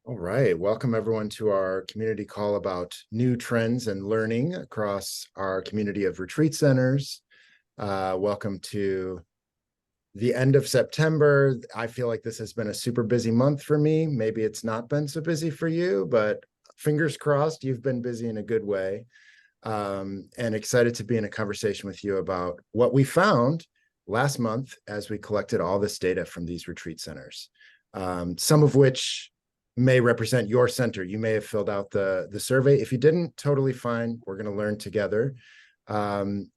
All right, welcome everyone to our community call about new trends and learning across our community of retreat centers. Welcome to the end of September. I feel like this has been a super busy month for me. Maybe it's not been so busy for you, but fingers crossed you've been busy in a good way. And excited to be in a conversation with you about what we found last month as we collected all this data from these retreat centers, some of which may represent your center. You may have filled out the survey. If you didn't, totally fine. We're going to learn together. And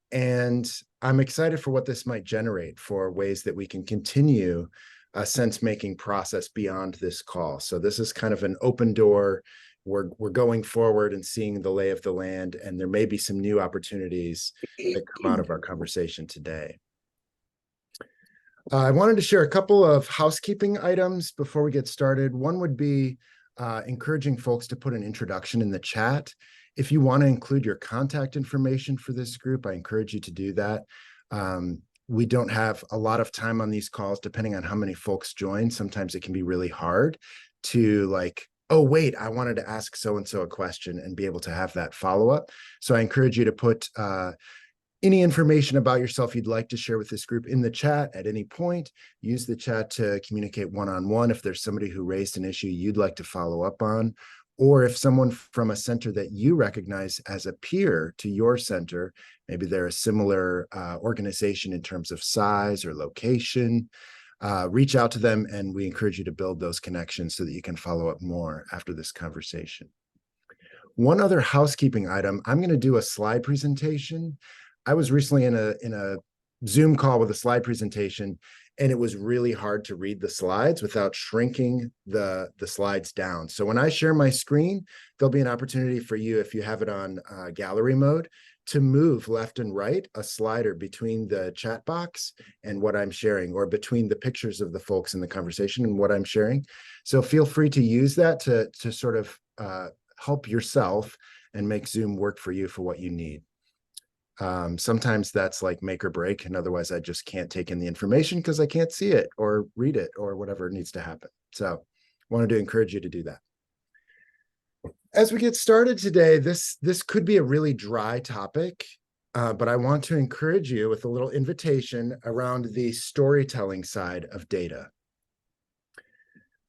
I'm excited for what this might generate for ways that we can continue a sense-making process beyond this call. So this is kind of an open door. We're going forward and seeing the lay of the land, and there may be some new opportunities that come out of our conversation today. I wanted to share a couple of housekeeping items before we get started. One would be encouraging folks to put an introduction in the chat. If you want to include your contact information for this group, I encourage you to do that. We don't have a lot of time on these calls, depending on how many folks join. Sometimes it can be really hard to like, oh, wait, I wanted to ask so-and-so a question and be able to have that follow-up. So I encourage you to put any information about yourself you'd like to share with this group in the chat at any point. Use the chat to communicate one-on-one if there's somebody who raised an issue you'd like to follow up on, or if someone from a center that you recognize as a peer to your center, maybe they're a similar organization in terms of size or location, reach out to them, and we encourage you to build those connections so that you can follow up more after this conversation. One other housekeeping item, I'm going to do a slide presentation. I was recently in a Zoom call with a slide presentation, and it was really hard to read the slides without shrinking the slides down. So when I share my screen, there'll be an opportunity for you, if you have it on gallery mode, to move left and right a slider between the chat box and what I'm sharing, or between the pictures of the folks in the conversation and what I'm sharing. So feel free to use that to sort of help yourself and make Zoom work for you for what you need. Sometimes that's like make or break, and otherwise I just can't take in the information because I can't see it or read it or whatever needs to happen. So wanted to encourage you to do that. As we get started today, this could be a really dry topic, but I want to encourage you with a little invitation around the storytelling side of data.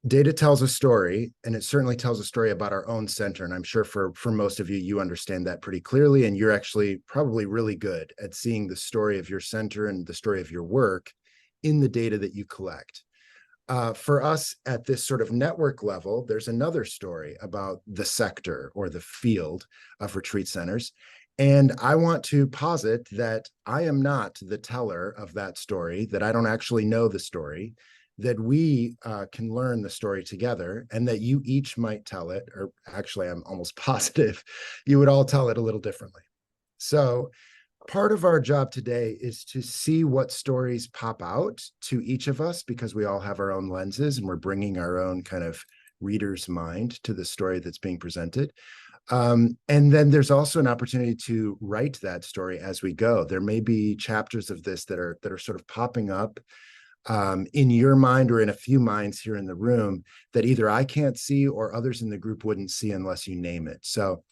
Data tells a story, and it certainly tells a story about our own center. And I'm sure for most of you, you understand that pretty clearly, and you're actually probably really good at seeing the story of your center and the story of your work in the data that you collect. For us at this sort of network level, there's another story about the sector or the field of retreat centers. And I want to posit that I am not the teller of that story, that I don't actually know the story, that we can learn the story together, and that you each might tell it, or actually I'm almost positive you would all tell it a little differently. So part of our job today is to see what stories pop out to each of us, because we all have our own lenses and we're bringing our own kind of reader's mind to the story that's being presented. And then there's also an opportunity to write that story as we go. There may be chapters of this that are sort of popping up in your mind or in a few minds here in the room that either I can't see or others in the group wouldn't see unless you name it. So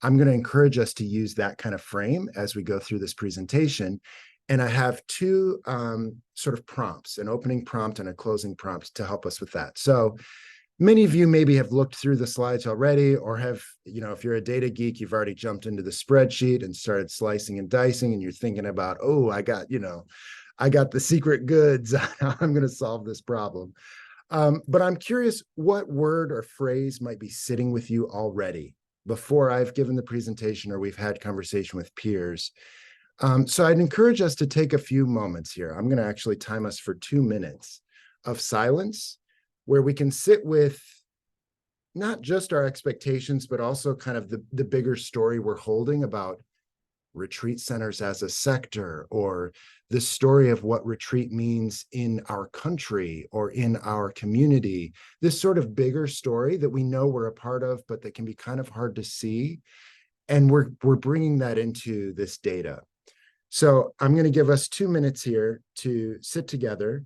I'm going to encourage us to use that kind of frame as we go through this presentation. And I have two sort of prompts, an opening prompt and a closing prompt to help us with that. So many of you maybe have looked through the slides already, or have, if you're a data geek, you've already jumped into the spreadsheet and started slicing and dicing, and you're thinking about, oh, I got the secret goods. I'm going to solve this problem. But I'm curious what word or phrase might be sitting with you already before I've given the presentation or we've had conversation with peers. So I'd encourage us to take a few moments here. I'm going to actually time us for 2 minutes of silence where we can sit with not just our expectations, but also kind of the bigger story we're holding about retreat centers as a sector, or the story of what retreat means in our country or in our community, this sort of bigger story that we know we're a part of, but that can be kind of hard to see. And we're bringing that into this data. So I'm going to give us 2 minutes here to sit together.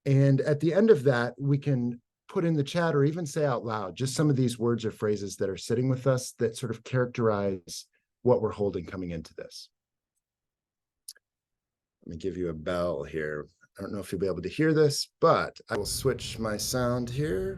And at the end of that, we can put in the chat or even say out loud just some of these words or phrases that are sitting with us that sort of characterize what we're holding coming into this. Let me give you a bell here. I don't know if you'll be able to hear this, but I will switch my sound here.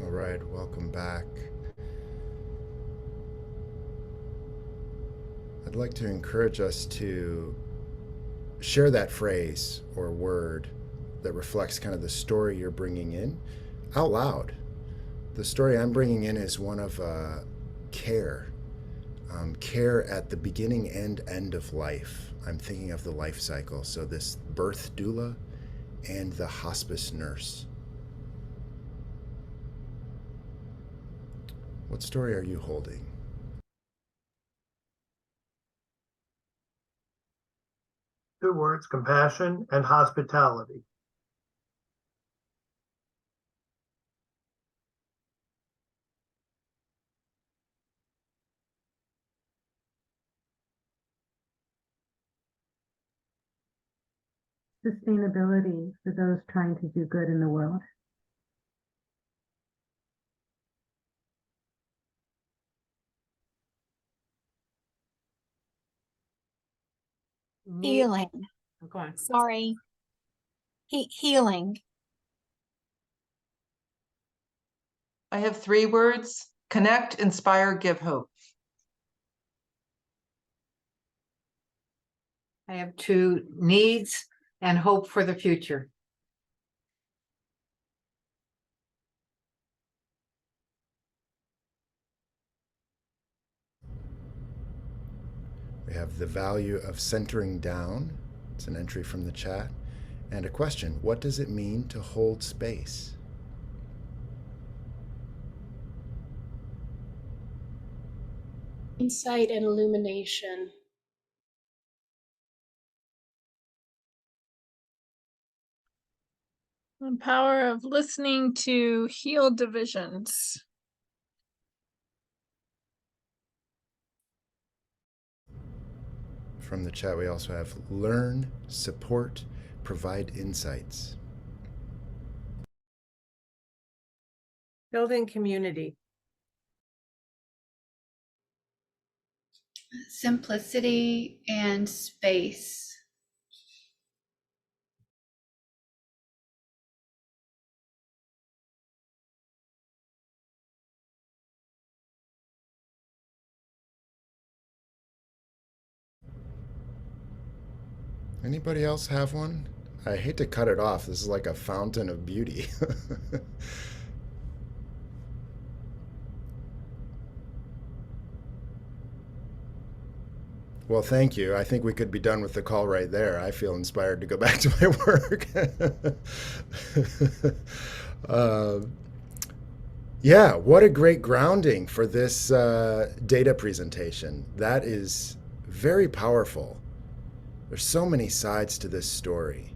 All right, welcome back. I'd like to encourage us to share that phrase or word that reflects kind of the story you're bringing in out loud. The story I'm bringing in is one of care, care at the beginning and end of life. I'm thinking of the life cycle. So this birth doula and the hospice nurse. What story are you holding? Two words: compassion and hospitality. Sustainability for those trying to do good in the world. Healing. Okay. Sorry. Healing. I have three words: connect, inspire, give hope. I have two: needs and hope for the future. We have the value of centering down. It's an entry from the chat. And a question: what does it mean to hold space? Insight and illumination. The power of listening to heal divisions. From the chat, we also have learn, support, provide insights. Building community. Simplicity and space. Anybody else have one? I hate to cut it off. This is like a fountain of beauty. Well, thank you. I think we could be done with the call right there. I feel inspired to go back to my work. uh, yeah, what a great grounding for this data presentation. That is very powerful. There's so many sides to this story.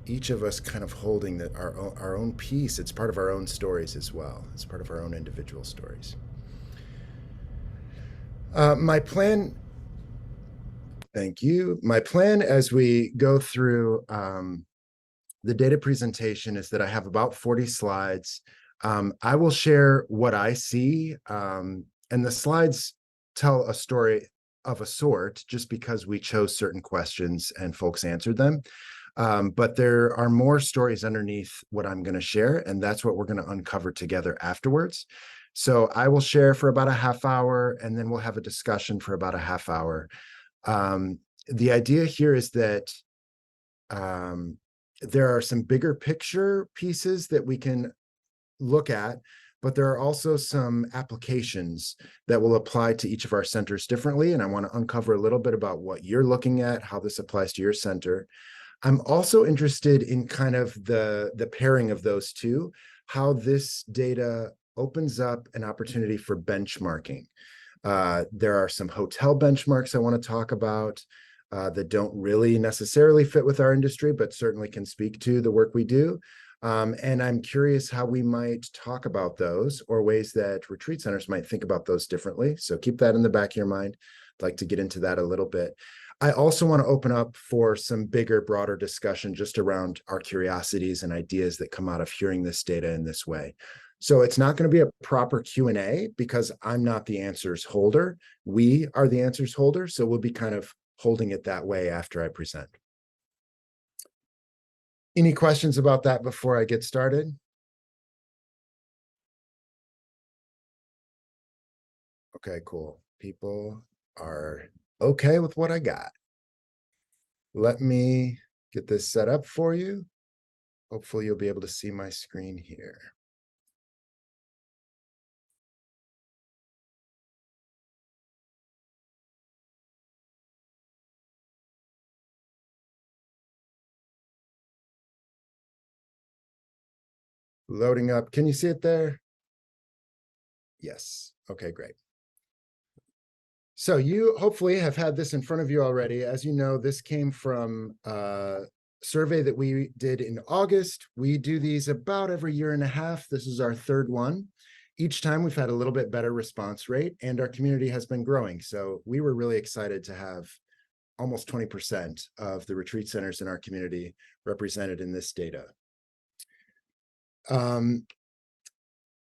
Each of us kind of holding our own piece. It's part of our own stories as well. It's part of our own individual stories. My plan, thank you. My plan as we go through the data presentation is that I have about 40 slides. I will share what I see, and the slides tell a story of a sort just because we chose certain questions and folks answered them. But there are more stories underneath what I'm going to share, and that's what we're going to uncover together afterwards. So I will share for about a half hour, and then we'll have a discussion for about a half hour. The idea here is that there are some bigger picture pieces that we can look at, but there are also some applications that will apply to each of our centers differently. And I want to uncover a little bit about what you're looking at, how this applies to your center. I'm also interested in kind of the pairing of those two, how this data opens up an opportunity for benchmarking. There are some hotel benchmarks I want to talk about that don't really necessarily fit with our industry, but certainly can speak to the work we do. And I'm curious how we might talk about those, or ways that retreat centers might think about those differently. So keep that in the back of your mind. I'd like to get into that a little bit. I also want to open up for some bigger, broader discussion just around our curiosities and ideas that come out of hearing this data in this way. So it's not going to be a proper Q&A because I'm not the answers holder. We are the answers holder. So we'll be kind of holding it that way after I present. Any questions about that before I get started? Okay, cool. People are okay with what I got. Let me get this set up for you. Hopefully you'll be able to see my screen here. Loading up. Can you see it there? Yes. Okay, great. So you hopefully have had this in front of you already. As you know, this came from a survey that we did in August. We do these about every year and a half. This is our third one. Each time we've had a little bit better response rate, and our community has been growing. So we were really excited to have almost 20% of the retreat centers in our community represented in this data.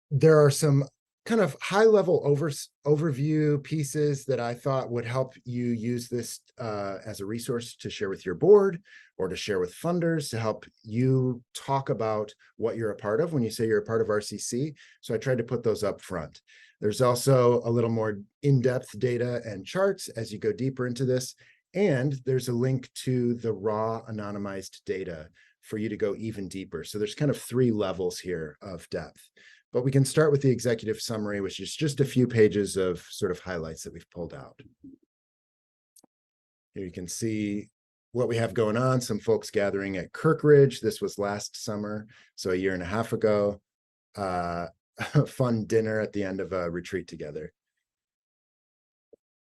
There are some kind of high-level overview pieces that I thought would help you use this as a resource to share with your board or to share with funders to help you talk about what you're a part of when you say you're a part of RCC. So I tried to put those up front. There's also a little more in-depth data and charts as you go deeper into this. And there's a link to the raw anonymized data for you to go even deeper. So there's kind of 3 levels here of depth. But we can start with the executive summary, which is just a few pages of sort of highlights that we've pulled out. Here you can see what we have going on. Some folks gathering at Kirkridge. This was last summer, so a year and a half ago. A fun dinner at the end of a retreat together.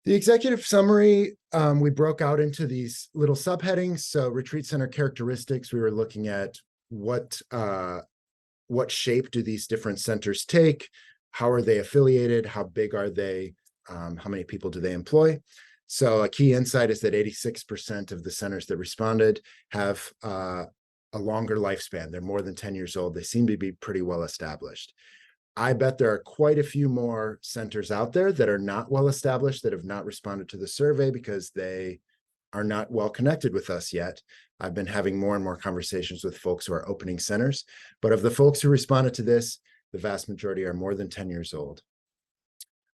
The executive summary, we broke out into these little subheadings. So retreat center characteristics, we were looking at what shape do these different centers take? How are they affiliated? How big are they? How many people do they employ? So a key insight is that 86% of the centers that responded have a longer lifespan. They're more than 10 years old. They seem to be pretty well established. I bet there are quite a few more centers out there that are not well established, that have not responded to the survey because they are not well connected with us yet. I've been having more and more conversations with folks who are opening centers, but of the folks who responded to this, the vast majority are more than 10 years old.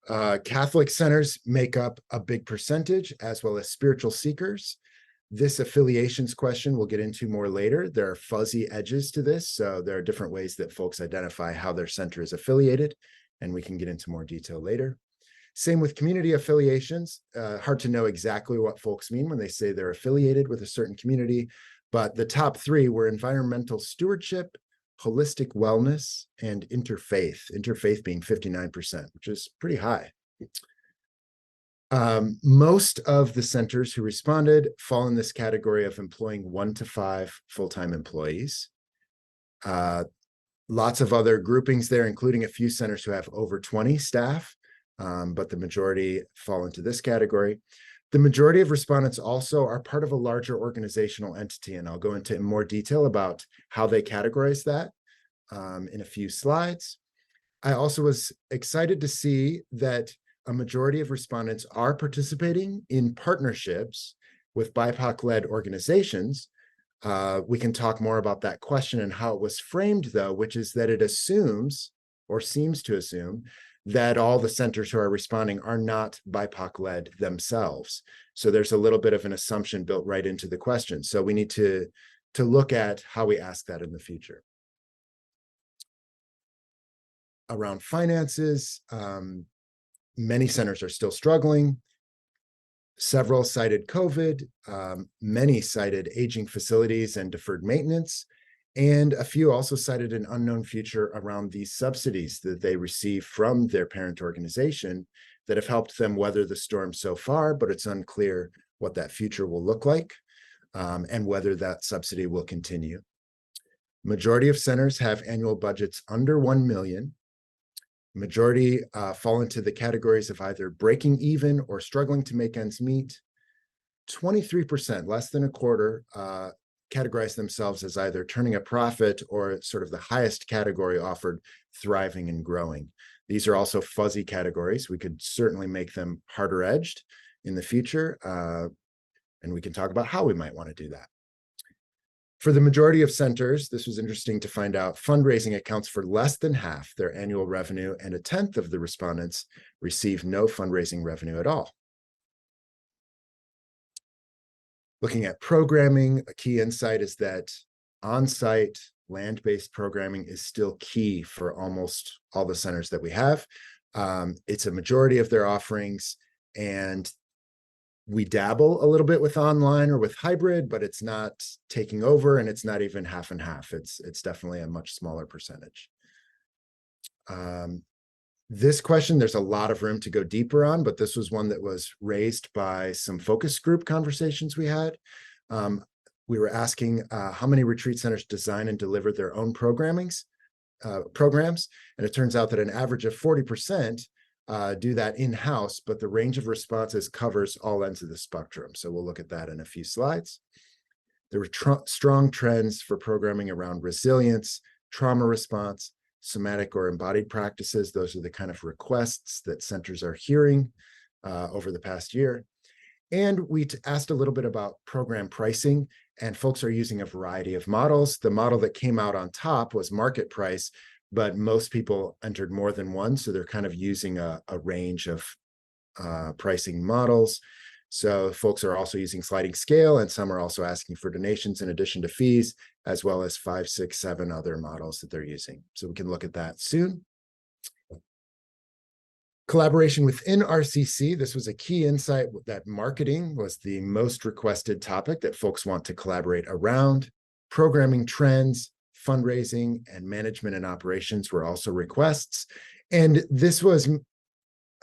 Catholic centers make up a big percentage, as well as spiritual seekers. This affiliations question we'll get into more later. There are fuzzy edges to this, so there are different ways that folks identify how their center is affiliated, and we can get into more detail later. Same with community affiliations. Hard to know exactly what folks mean when they say they're affiliated with a certain community, but the top three were environmental stewardship, holistic wellness, and interfaith being 59%, which is pretty high. Most of the centers who responded fall in this category of employing 1 to 5 full-time employees. Lots of other groupings there, including a few centers who have over 20 staff, but the majority fall into this category. The majority of respondents also are part of a larger organizational entity, and I'll go into more detail about how they categorize that in a few slides. I also was excited to see that a majority of respondents are participating in partnerships with BIPOC-led organizations. We can talk more about that question and how it was framed, though, which is that it assumes, or seems to assume, that all the centers who are responding are not BIPOC-led themselves. So there's a little bit of an assumption built right into the question. So we need to look at how we ask that in the future. Around finances, many centers are still struggling. Several cited COVID, many cited aging facilities and deferred maintenance, and a few also cited an unknown future around these subsidies that they receive from their parent organization that have helped them weather the storm so far, but it's unclear what that future will look like and whether that subsidy will continue. Majority of centers have annual budgets under 1 million. Majority fall into the categories of either breaking even or struggling to make ends meet. 23%, less than a quarter, categorize themselves as either turning a profit or sort of the highest category offered, thriving and growing. These are also fuzzy categories. We could certainly make them harder edged in the future, and we can talk about how we might want to do that. For the majority of centers, this was interesting to find out, fundraising accounts for less than half their annual revenue, and 1/10 of the respondents receive no fundraising revenue at all. Looking at programming, a key insight is that on-site land-based programming is still key for almost all the centers that we have. It's a majority of their offerings, and we dabble a little bit with online or with hybrid, but it's not taking over, and it's not even half and half. It's definitely a much smaller percentage. This question, there's a lot of room to go deeper on, but this was one that was raised by some focus group conversations we had. We were asking how many retreat centers design and deliver their own programs, and it turns out that an average of 40% do that in-house, but the range of responses covers all ends of the spectrum. So we'll look at that in a few slides. There were strong trends for programming around resilience, trauma response, somatic or embodied practices. Those are the kind of requests that centers are hearing over the past year. And we asked a little bit about program pricing, and folks are using a variety of models. The model that came out on top was market price, but most people entered more than one, so they're kind of using a range of pricing models. So folks are also using sliding scale, and some are also asking for donations in addition to fees, as well as 5, 6, 7 other models that they're using. So we can look at that soon. Collaboration within RCC. This was a key insight that marketing was the most requested topic that folks want to collaborate around. Programming trends, fundraising, and management and operations were also requests. And this was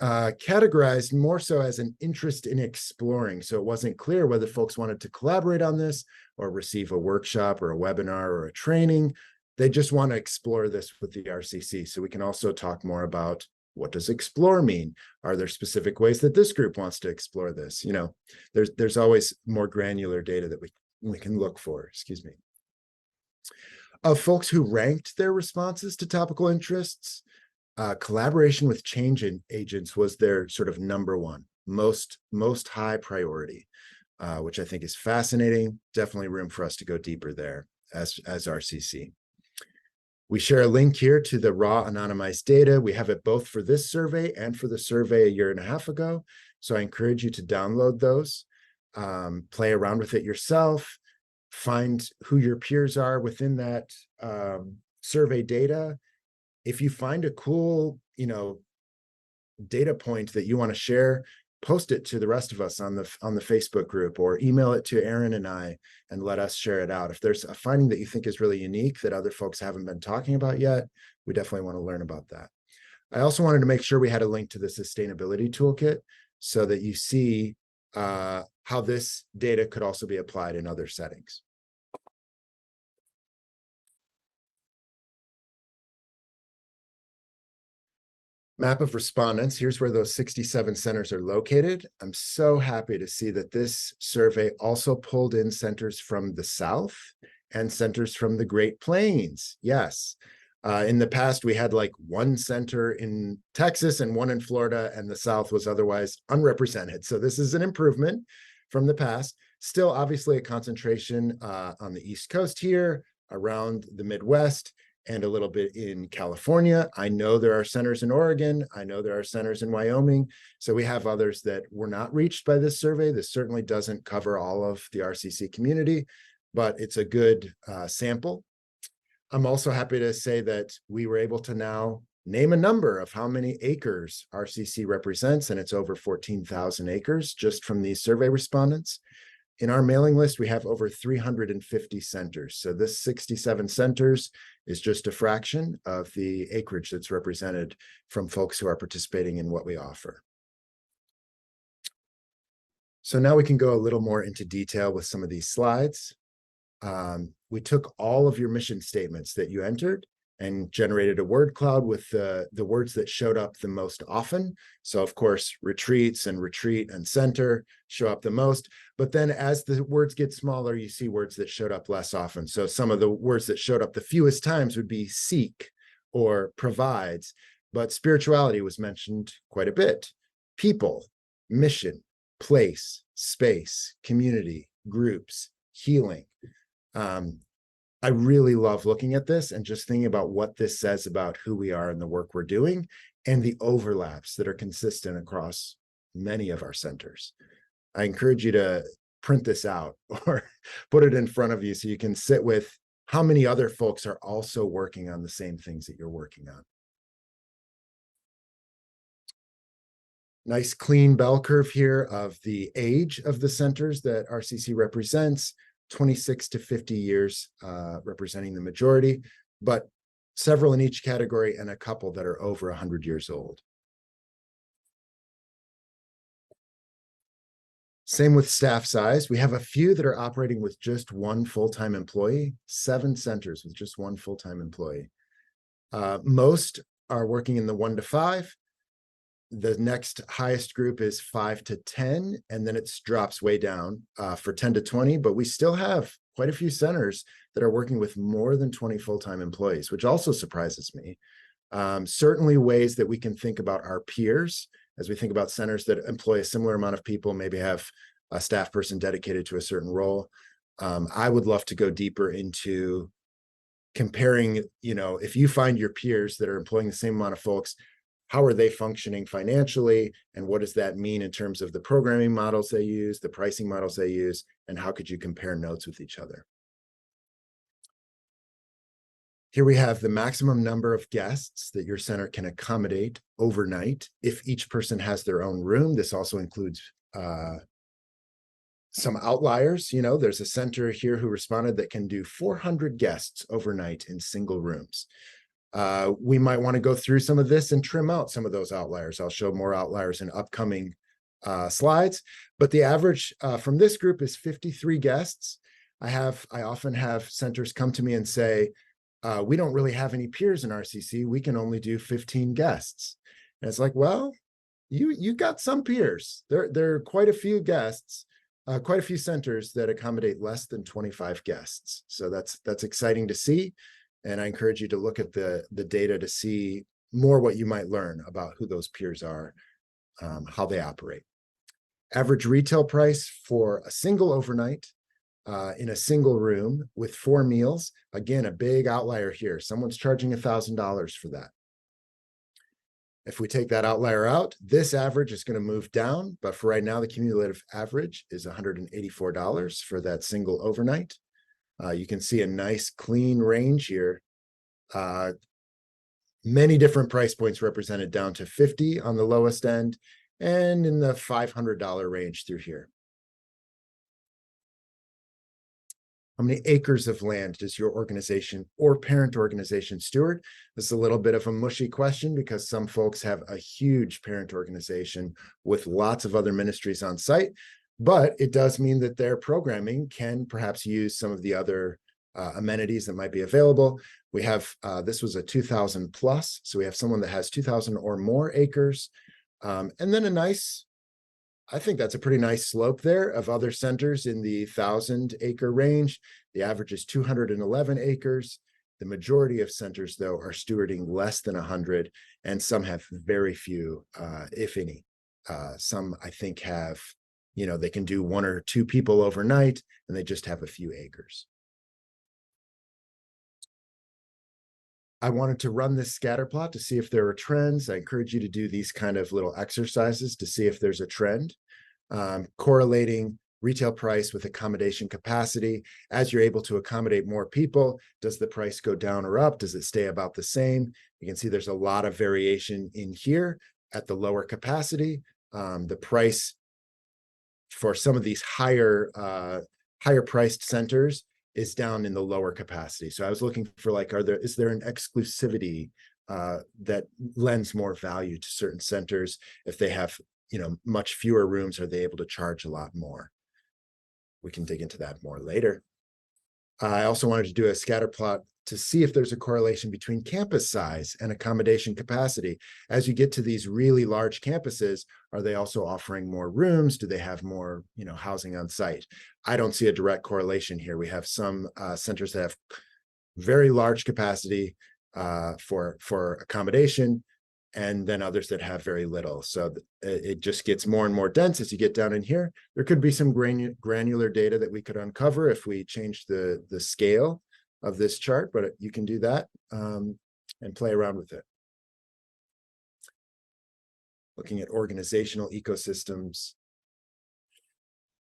categorized more so as an interest in exploring. So it wasn't clear whether folks wanted to collaborate on this or receive a workshop or a webinar or a training. They just want to explore this with the RCC. So we can also talk more about, what does explore mean? Are there specific ways that this group wants to explore this? You know, there's always more granular data that we can look for, excuse me. Of folks who ranked their responses to topical interests, collaboration with change agents was their sort of number one, most high priority, which I think is fascinating. Definitely room for us to go deeper there as RCC. We share a link here to the raw anonymized data. We have it both for this survey and for the survey a year and a half ago. So I encourage you to download those, play around with it yourself, find who your peers are within that survey data. If you find a cool, data point that you want to share, post it to the rest of us on the Facebook group, or email it to Erin and I and let us share it out. If there's a finding that you think is really unique that other folks haven't been talking about yet, we definitely want to learn about that. I also wanted to make sure we had a link to the sustainability toolkit so that you see how this data could also be applied in other settings. Map of respondents. Here's where those 67 centers are located. I'm so happy to see that this survey also pulled in centers from the South and centers from the Great Plains. Yes. In the past, we had like one center in Texas and one in Florida, and the South was otherwise unrepresented. So this is an improvement from the past. Still, obviously, a concentration on the East Coast here, around the Midwest, and a little bit in California. I know there are centers in Oregon. I know there are centers in Wyoming. So we have others that were not reached by this survey. This certainly doesn't cover all of the RCC community, but it's a good sample. I'm also happy to say that we were able to now name a number of how many acres RCC represents, and it's over 14,000 acres just from these survey respondents. In our mailing list, we have over 350 centers. So this 67 centers is just a fraction of the acreage that's represented from folks who are participating in what we offer. So now we can go a little more into detail with some of these slides. We took all of your mission statements that you entered and generated a word cloud with the words that showed up the most often. So of course, retreats and retreat and center show up the most, but then as the words get smaller, you see words that showed up less often. So some of the words that showed up the fewest times would be seek or provides, but spirituality was mentioned quite a bit. People, mission, place, space, community, groups, healing. I really love looking at this and just thinking about what this says about who we are and the work we're doing and the overlaps that are consistent across many of our centers. I encourage you to print this out or put it in front of you so you can sit with how many other folks are also working on the same things that you're working on. Nice clean bell curve here of the age of the centers that RCC represents. 26 to 50 years representing the majority, but several in each category and a couple that are over 100 years old. Same with staff size. We have a few that are operating with just one full-time employee, 7 centers with just one full-time employee. Most are working in the 1 to 5. The next highest group is 5 to 10, and then it drops way down for 10 to 20, but we still have quite a few centers that are working with more than 20 full-time employees, which also surprises me. Certainly ways that we can think about our peers as we think about centers that employ a similar amount of people, maybe have a staff person dedicated to a certain role. I would love to go deeper into comparing, if you find your peers that are employing the same amount of folks, how are they functioning financially? And what does that mean in terms of the programming models they use, the pricing models they use, and how could you compare notes with each other? Here we have the maximum number of guests that your center can accommodate overnight if each person has their own room. This also includes some outliers. There's a center here who responded that can do 400 guests overnight in single rooms. We might want to go through some of this and trim out some of those outliers. I'll show more outliers in upcoming slides, but the average from this group is 53 guests. I often have centers come to me and say, we don't really have any peers in RCC. We can only do 15 guests. And it's like, well, you got some peers. There are quite a few guests, quite a few centers that accommodate less than 25 guests. So that's exciting to see. And I encourage you to look at the data to see more what you might learn about who those peers are, how they operate. Average retail price for a single overnight in a single room with 4 meals. Again, a big outlier here. Someone's charging $1,000 for that. If we take that outlier out, this average is going to move down, but for right now, the cumulative average is $184 for that single overnight. You can see a nice clean range here. Many different price points represented down to $50 on the lowest end and in the $500 range through here. How many acres of land does your organization or parent organization steward? This is a little bit of a mushy question because some folks have a huge parent organization with lots of other ministries on site, but it does mean that their programming can perhaps use some of the other amenities that might be available. We have, this was a 2,000 plus, so we have someone that has 2,000 or more acres, and then a nice, I think that's a pretty nice slope there of other centers in the 1,000-acre range. The average is 211 acres. The majority of centers, though, are stewarding less than 100, and some have very few, if any. Some, I think, have, you know, they can do 1 or 2 people overnight, and they just have a few acres. I wanted to run this scatter plot to see if there are trends. I encourage you to do these kind of little exercises to see if there's a trend. Correlating retail price with accommodation capacity. As you're able to accommodate more people, does the price go down or up? Does it stay about the same? You can see there's a lot of variation in here at the lower capacity. The price for some of these higher priced centers is down in the lower capacity. So I was looking for like, is there an exclusivity that lends more value to certain centers? If they have, you know, much fewer rooms, are they able to charge a lot more? We can dig into that more later. I also wanted to do a scatter plot to see if there's a correlation between campus size and accommodation capacity. As you get to these really large campuses, are they also offering more rooms? Do they have more, you know, housing on site? I don't see a direct correlation here. We have some centers that have very large capacity for accommodation, and then others that have very little. So it just gets more and more dense as you get down in here. There could be some granular data that we could uncover if we change the scale of this chart, but you can do that and play around with it. Looking at organizational ecosystems.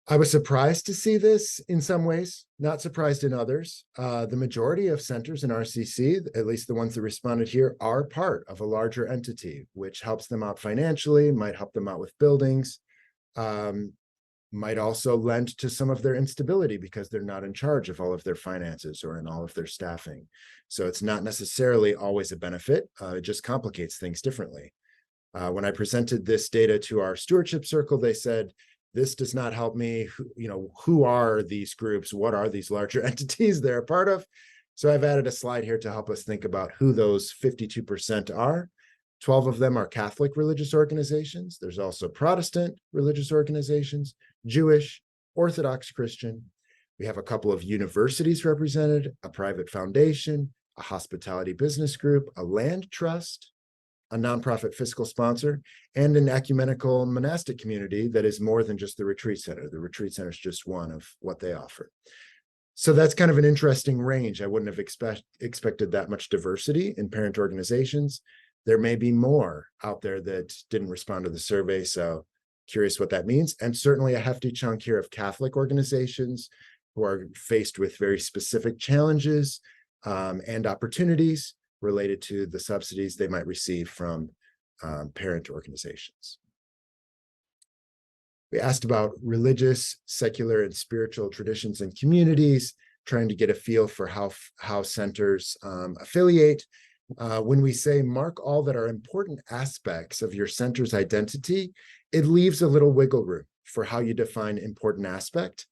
I was surprised to see this in some ways, not surprised in others. The majority of centers in RCC, at least the ones that responded here, are part of a larger entity, which helps them out financially, might help them out with buildings, might also lend to some of their instability because they're not in charge of all of their finances or in all of their staffing. So it's not necessarily always a benefit. It just complicates things differently. When I presented this data to our stewardship circle, they said, this does not help me. You know, who are these groups? What are these larger entities they're a part of? So I've added a slide here to help us think about who those 52% are. 12 of them are Catholic religious organizations. There's also Protestant religious organizations, Jewish, Orthodox Christian. We have a couple of universities represented, a private foundation, a hospitality business group, a land trust, a nonprofit fiscal sponsor, and an ecumenical monastic community that is more than just the retreat center. The retreat center is just one of what they offer. So that's kind of an interesting range. I wouldn't have expected that much diversity in parent organizations. There may be more out there that didn't respond to the survey, so curious what that means. And certainly a hefty chunk here of Catholic organizations who are faced with very specific challenges and opportunities related to the subsidies they might receive from parent organizations. We asked about religious, secular, and spiritual traditions and communities, trying to get a feel for how centers affiliate. When we say mark all that are important aspects of your center's identity, it leaves a little wiggle room for how you define important aspect.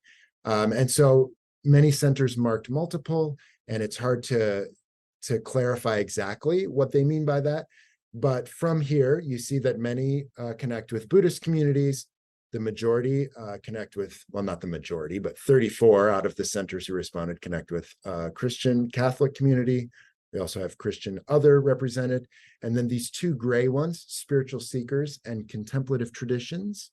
And so many centers marked multiple, and it's hard to clarify exactly what they mean by that. But from here, you see that many connect with Buddhist communities. The majority connect with, well, not the majority, but 34 out of the centers who responded connect with Christian Catholic community. We also have Christian other represented. And then these two gray ones, spiritual seekers and contemplative traditions.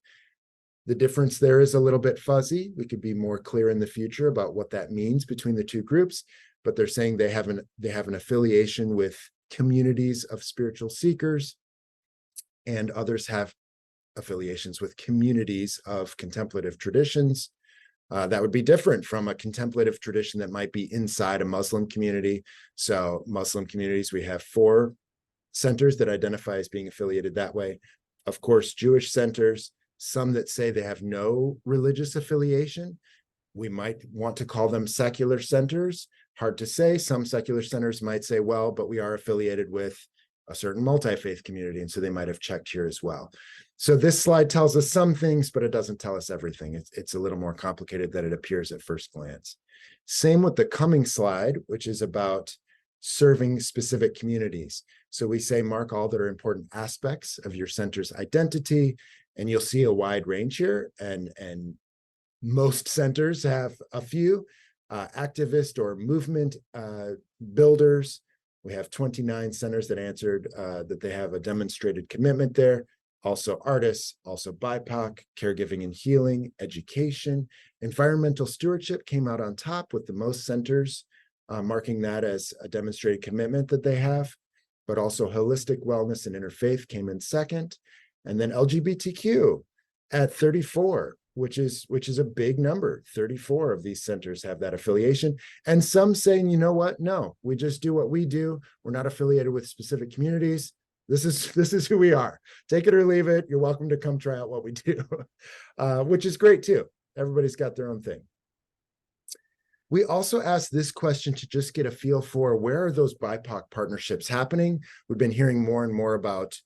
The difference there is a little bit fuzzy. We could be more clear in the future about what that means between the two groups, but they're saying they have an affiliation with communities of spiritual seekers, and others have affiliations with communities of contemplative traditions. That would be different from a contemplative tradition that might be inside a Muslim community. So Muslim communities, we have 4 centers that identify as being affiliated that way. Of course, Jewish centers, some that say they have no religious affiliation. We might want to call them secular centers. Hard to say. Some secular centers might say, well, but we are affiliated with a certain multi-faith community, and so they might have checked here as well. So this slide tells us some things, but it doesn't tell us everything. It's a little more complicated than it appears at first glance. Same with the coming slide, which is about serving specific communities. So we say mark all that are important aspects of your center's identity, and you'll see a wide range here, and most centers have a few activist or movement builders. We have 29 centers that answered that they have a demonstrated commitment there. Also artists, also BIPOC, caregiving and healing, education. Environmental stewardship came out on top with the most centers marking that as a demonstrated commitment that they have, but also holistic wellness and interfaith came in second. And then LGBTQ at 34, which is a big number. 34 of these centers have that affiliation. And some saying, you know what? No, we just do what we do. We're not affiliated with specific communities. This is who we are. Take it or leave it. You're welcome to come try out what we do, which is great too. Everybody's got their own thing. We also asked this question to just get a feel for where are those BIPOC partnerships happening. We've been hearing more and more about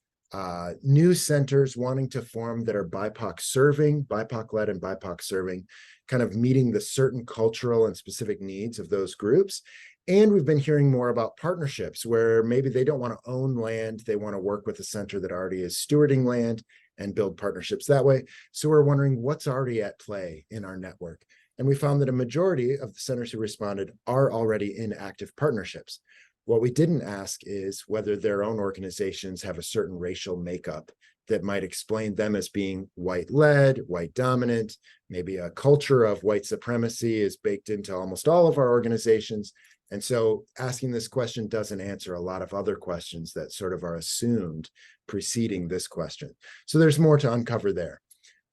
new centers wanting to form that are BIPOC serving, BIPOC-led and BIPOC serving, kind of meeting the certain cultural and specific needs of those groups. And we've been hearing more about partnerships where maybe they don't want to own land. They want to work with a center that already is stewarding land and build partnerships that way. So we're wondering what's already at play in our network. And we found that a majority of the centers who responded are already in active partnerships. What we didn't ask is whether their own organizations have a certain racial makeup that might explain them as being white-led, white-dominant. Maybe a culture of white supremacy is baked into almost all of our organizations. And so asking this question doesn't answer a lot of other questions that sort of are assumed preceding this question. So there's more to uncover there.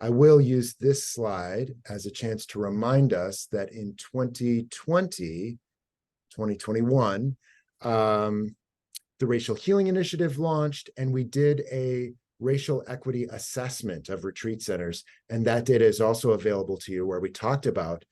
I will use this slide as a chance to remind us that in 2021, the Racial Healing Initiative launched, and we did a racial equity assessment of retreat centers. And that data is also available to you, where we talked about,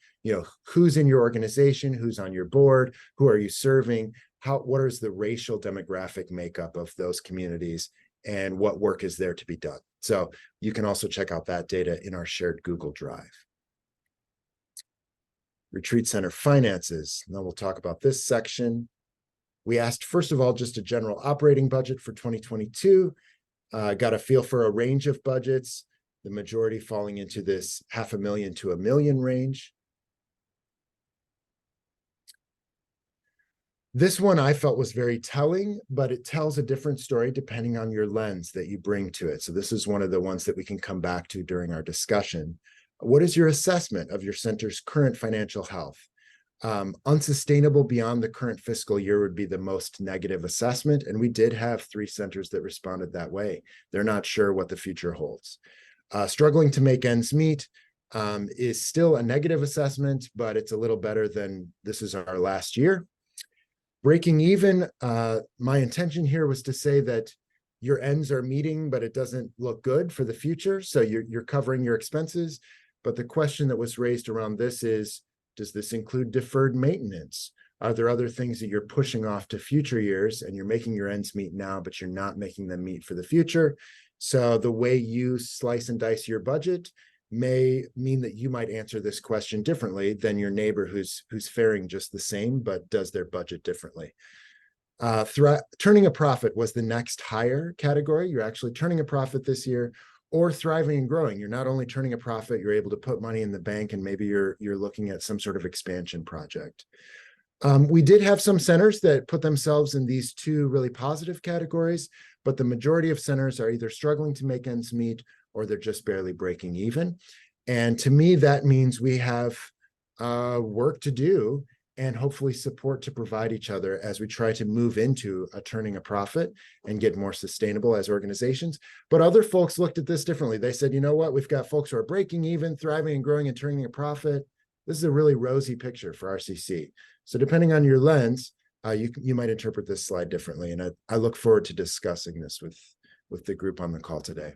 who's in your organization, who's on your board, who are you serving, what is the racial demographic makeup of those communities, and what work is there to be done. So you can also check out that data in our shared Google Drive. Retreat center finances. Now we'll talk about this section. We asked, first of all, just a general operating budget for 2022. Got a feel for a range of budgets, the majority falling into this $500,000 to $1 million range. This one I felt was very telling, but it tells a different story depending on your lens that you bring to it. So this is one of the ones that we can come back to during our discussion. What is your assessment of your center's current financial health? Unsustainable beyond the current fiscal year would be the most negative assessment. And we did have 3 centers that responded that way. They're not sure what the future holds. Struggling to make ends meet is still a negative assessment, but it's a little better than this is our last year. Breaking even, my intention here was to say that your ends are meeting, but it doesn't look good for the future. So you're covering your expenses. But the question that was raised around this is, does this include deferred maintenance? Are there other things that you're pushing off to future years and you're making your ends meet now, but you're not making them meet for the future? So the way you slice and dice your budget may mean that you might answer this question differently than your neighbor who's faring just the same, but does their budget differently. Turning a profit was the next higher category. You're actually turning a profit this year, or thriving and growing. You're not only turning a profit, you're able to put money in the bank, and maybe you're looking at some sort of expansion project. We did have some centers that put themselves in these 2 really positive categories, but the majority of centers are either struggling to make ends meet or they're just barely breaking even. And to me, that means we have work to do and hopefully support to provide each other as we try to move into turning a profit and get more sustainable as organizations. But other folks looked at this differently. They said, you know what, we've got folks who are breaking even, thriving and growing and turning a profit. This is a really rosy picture for RCC. So depending on your lens, you might interpret this slide differently. And I look forward to discussing this with the group on the call today.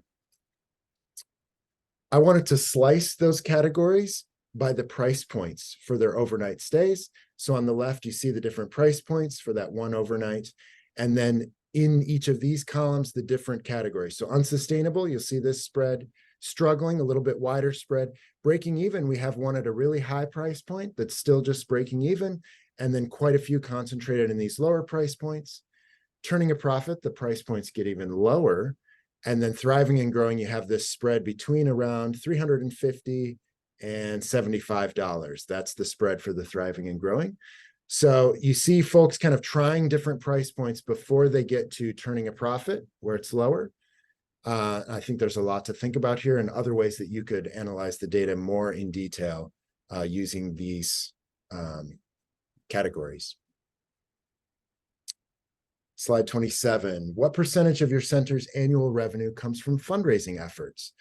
I wanted to slice those categories by the price points for their overnight stays. So on the left, you see the different price points for that one overnight. And then in each of these columns, the different categories. So unsustainable, you'll see this spread. Struggling, a little bit wider spread. Breaking even, we have one at a really high price point that's still just breaking even. And then quite a few concentrated in these lower price points. Turning a profit, the price points get even lower. And then thriving and growing, you have this spread between around $350 and $75. That's the spread for the thriving and growing. So you see folks kind of trying different price points before they get to turning a profit where it's lower. I think there's a lot to think about here and other ways that you could analyze the data more in detail using these categories. Slide 27. What percentage of your center's annual revenue comes from fundraising efforts?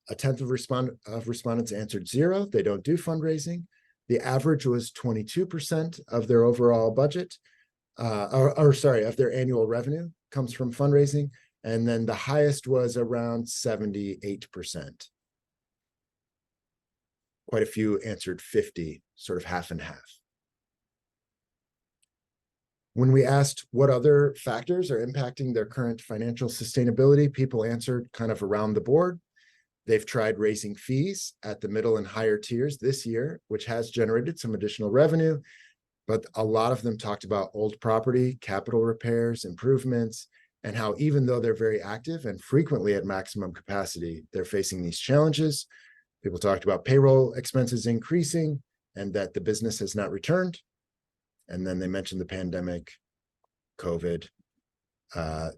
A tenth of respondents answered 0. They don't do fundraising. The average was 22% of their overall budget, of their annual revenue comes from fundraising. And then the highest was around 78%. Quite a few answered 50, sort of half and half. When we asked what other factors are impacting their current financial sustainability, people answered kind of around the board. They've tried raising fees at the middle and higher tiers this year, which has generated some additional revenue, but a lot of them talked about old property, capital repairs, improvements, and how even though they're very active and frequently at maximum capacity, they're facing these challenges. People talked about payroll expenses increasing and that the business has not returned. And then they mentioned the pandemic, COVID,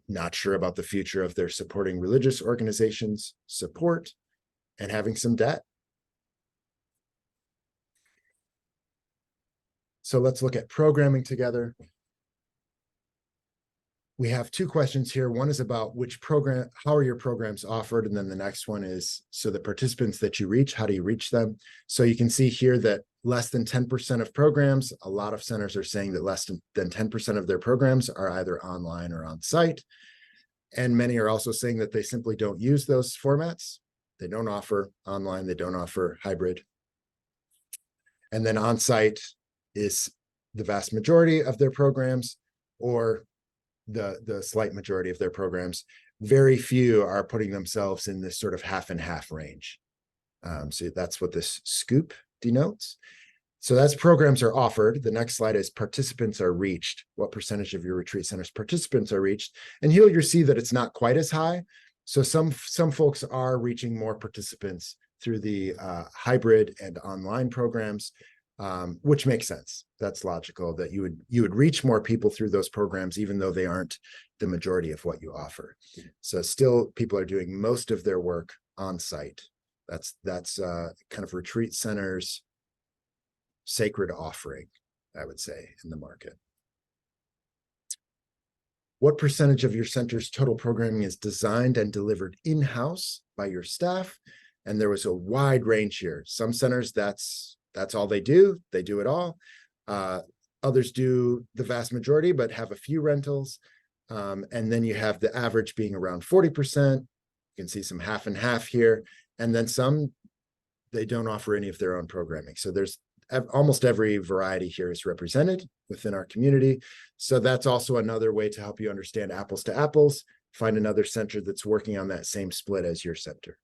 not sure about the future of their supporting religious organizations, support, and having some debt. So let's look at programming together. We have two questions here. One is about which program, how are your programs offered? And then the next one is, so the participants that you reach, how do you reach them? So you can see here that less than 10% of programs, a lot of centers are saying that less than 10% of their programs are either online or on site. And many are also saying that they simply don't use those formats. They don't offer online, they don't offer hybrid. And then on site is the vast majority of their programs, or the slight majority of their programs. Very few are putting themselves in this sort of half and half range. So that's what this scoop denotes. So that's programs are offered. The next slide is participants are reached. What percentage of your retreat centers participants are reached? And here you'll see that it's not quite as high. So some folks are reaching more participants through the hybrid and online programs, which makes sense. That's logical that you would reach more people through those programs, even though they aren't the majority of what you offer. So still people are doing most of their work on site. That's kind of retreat centers' sacred offering, I would say, in the market. What percentage of your center's total programming is designed and delivered in-house by your staff? And there was a wide range here. Some centers, that's all they do. They do it all. Others do the vast majority, but have a few rentals. And then you have the average being around 40%. You can see some half and half here. And then some, they don't offer any of their own programming. So there's almost every variety here is represented within our community. So that's also another way to help you understand apples to apples, find another center that's working on that same split as your center.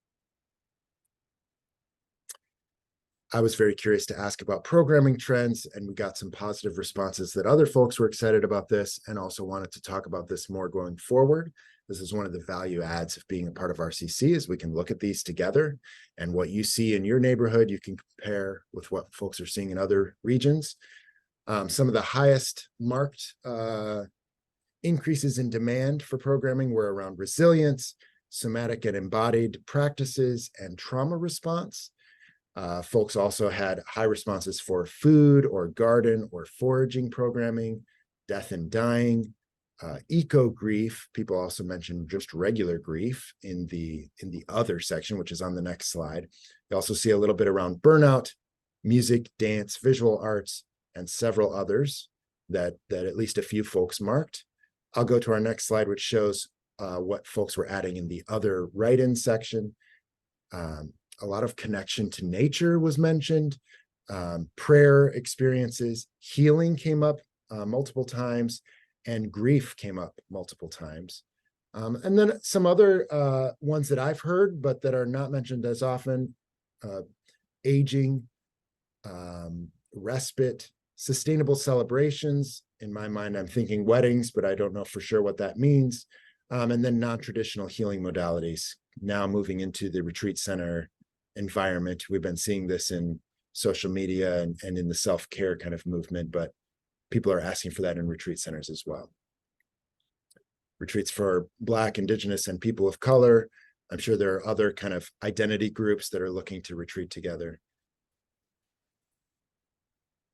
I was very curious to ask about programming trends, and we got some positive responses that other folks were excited about this and also wanted to talk about this more going forward. This is one of the value adds of being a part of RCC, is we can look at these together, and what you see in your neighborhood, you can compare with what folks are seeing in other regions. Some of the highest marked increases in demand for programming were around resilience, somatic and embodied practices, and trauma response. Folks also had high responses for food or garden or foraging programming, death and dying, eco grief. People also mentioned just regular grief in the other section, which is on the next slide. You also see a little bit around burnout, music, dance, visual arts, and several others that at least a few folks marked. I'll go to our next slide, which shows what folks were adding in the other write-in section. A lot of connection to nature was mentioned. Prayer experiences, healing came up multiple times, and grief came up multiple times. And then some other ones that I've heard, but that are not mentioned as often, aging, respite, sustainable celebrations. In my mind, I'm thinking weddings, but I don't know for sure what that means. And then non-traditional healing modalities, now moving into the retreat center environment. We've been seeing this in social media and in the self-care kind of movement, but people are asking for that in retreat centers as well. Retreats for Black, Indigenous, and people of color. I'm sure there are other kind of identity groups that are looking to retreat together.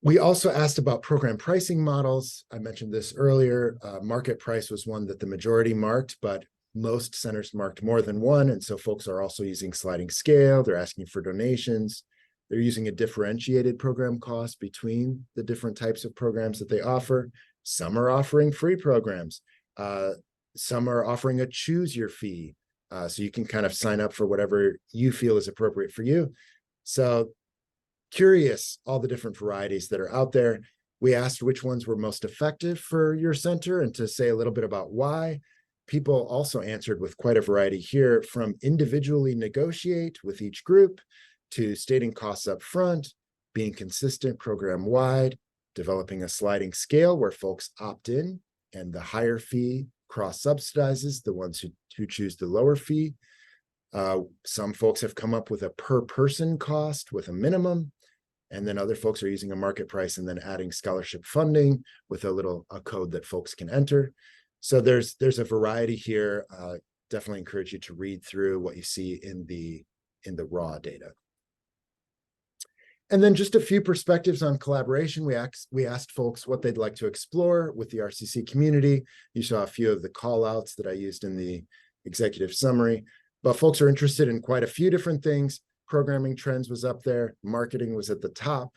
We also asked about program pricing models. I mentioned this earlier. Market price was one that the majority marked, but most centers marked more than one. And so folks are also using sliding scale. They're asking for donations. They're using a differentiated program cost between the different types of programs that they offer. Some are offering free programs. Some are offering a choose your fee. So you can kind of sign up for whatever you feel is appropriate for you. So curious, all the different varieties that are out there. We asked which ones were most effective for your center and to say a little bit about why. People also answered with quite a variety here, from individually negotiate with each group to stating costs up front, being consistent program-wide, developing a sliding scale where folks opt in and the higher fee cross-subsidizes the ones who choose the lower fee. Some folks have come up with a per-person cost with a minimum, and then other folks are using a market price and then adding scholarship funding with a code that folks can enter. So there's a variety here. Definitely encourage you to read through what you see in the raw data. And then just a few perspectives on collaboration. We asked folks what they'd like to explore with the RCC community. You saw a few of the call outs that I used in the executive summary, but folks are interested in quite a few different things. Programming trends was up there. Marketing was at the top.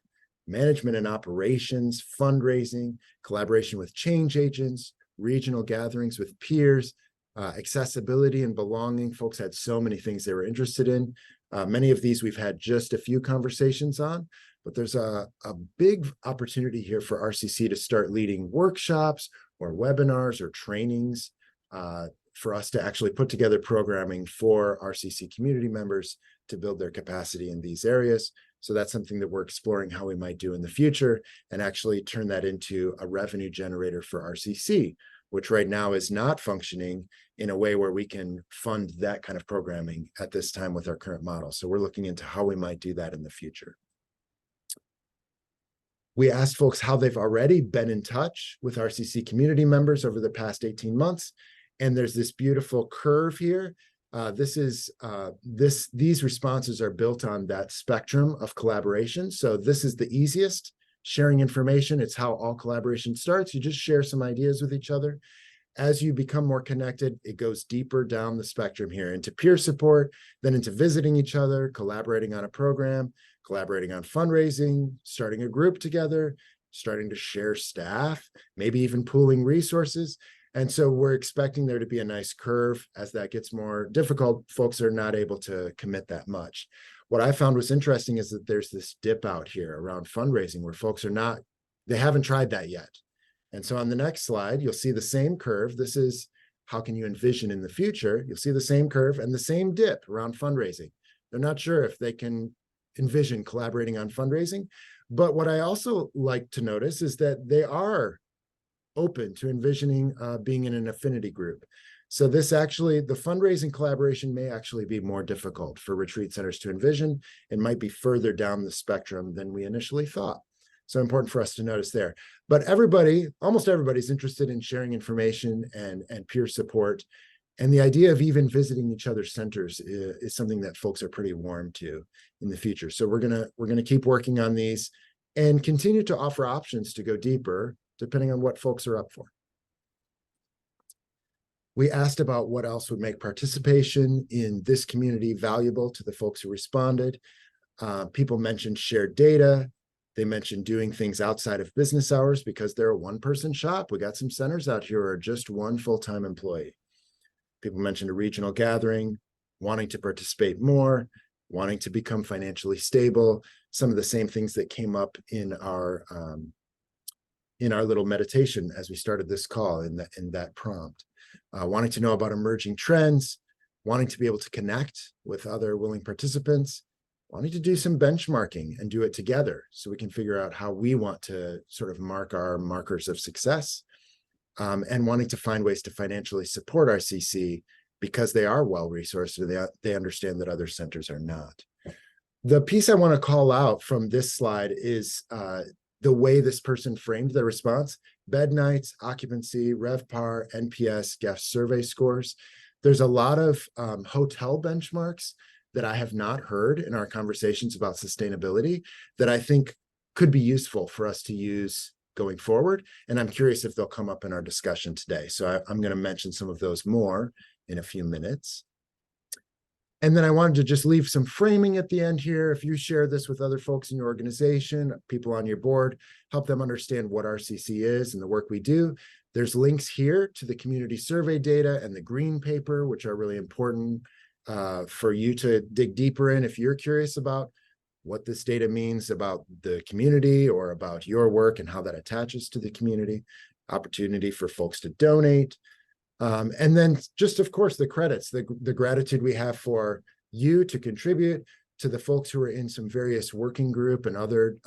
Management and operations, fundraising, collaboration with change agents, regional gatherings with peers, accessibility and belonging. Folks had so many things they were interested in. Many of these we've had just a few conversations on, but there's a big opportunity here for RCC to start leading workshops or webinars or trainings for us to actually put together programming for RCC community members to build their capacity in these areas. So that's something that we're exploring how we might do in the future and actually turn that into a revenue generator for RCC, which right now is not functioning in a way where we can fund that kind of programming at this time with our current model. So we're looking into how we might do that in the future. We asked folks how they've already been in touch with RCC community members over the past 18 months. And there's this beautiful curve here. These responses are built on that spectrum of collaboration. So this is the easiest, sharing information. It's how all collaboration starts. You just share some ideas with each other. As you become more connected, it goes deeper down the spectrum here into peer support, then into visiting each other, collaborating on a program, collaborating on fundraising, starting a group together, starting to share staff, maybe even pooling resources. And so we're expecting there to be a nice curve. As that gets more difficult, folks are not able to commit that much. What I found was interesting is that there's this dip out here around fundraising where folks they haven't tried that yet. And so on the next slide, you'll see the same curve. This is how can you envision in the future? You'll see the same curve and the same dip around fundraising. They're not sure if they can envision collaborating on fundraising. But what I also like to notice is that they are open to envisioning being in an affinity group. So the fundraising collaboration may actually be more difficult for retreat centers to envision. It might be further down the spectrum than we initially thought. So important for us to notice there. But almost everybody's interested in sharing information and peer support. And the idea of even visiting each other's centers is something that folks are pretty warm to in the future. So we're gonna keep working on these and continue to offer options to go deeper, depending on what folks are up for. We asked about what else would make participation in this community valuable to the folks who responded. People mentioned shared data. They mentioned doing things outside of business hours because they're a one-person shop. We got some centers out here who are just one full-time employee. People mentioned a regional gathering, wanting to participate more, wanting to become financially stable. Some of the same things that came up in our little meditation as we started this call in that prompt. Wanting to know about emerging trends, wanting to be able to connect with other willing participants, wanting to do some benchmarking and do it together so we can figure out how we want to sort of mark our markers of success, and wanting to find ways to financially support RCC because they are well-resourced and they understand that other centers are not. The piece I want to call out from this slide is the way this person framed their response: bed nights, occupancy, RevPAR, NPS, guest survey scores. There's a lot of hotel benchmarks that I have not heard in our conversations about sustainability that I think could be useful for us to use going forward. And I'm curious if they'll come up in our discussion today. So I'm going to mention some of those more in a few minutes. And then I wanted to just leave some framing at the end here. If you share this with other folks in your organization, people on your board, help them understand what RCC is and the work we do. There's links here to the community survey data and the green paper, which are really important for you to dig deeper in if you're curious about what this data means about the community or about your work and how that attaches to the community. Opportunity for folks to donate. And then just, of course, the credits, the gratitude we have for you to contribute, to the folks who are in some various working group and other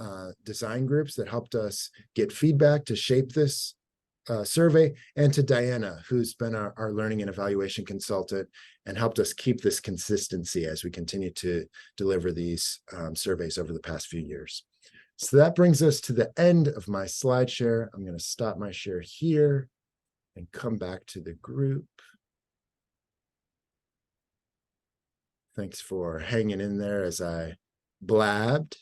design groups that helped us get feedback to shape this survey, and to Diana, who's been our learning and evaluation consultant and helped us keep this consistency as we continue to deliver these surveys over the past few years. So that brings us to the end of my slide share. I'm going to stop my share here and come back to the group. Thanks for hanging in there as I blabbed.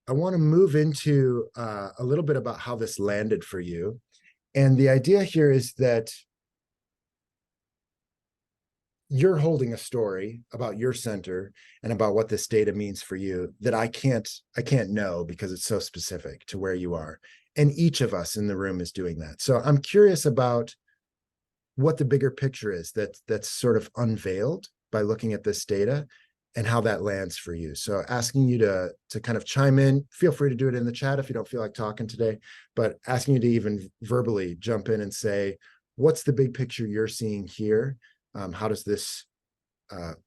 I want to move into a little bit about how this landed for you. And the idea here is that you're holding a story about your center and about what this data means for you that I can't know because it's so specific to where you are. And each of us in the room is doing that. So I'm curious about what the bigger picture is that's sort of unveiled by looking at this data and how that lands for you. So asking you to kind of chime in, feel free to do it in the chat if you don't feel like talking today, but asking you to even verbally jump in and say, what's the big picture you're seeing here? How does this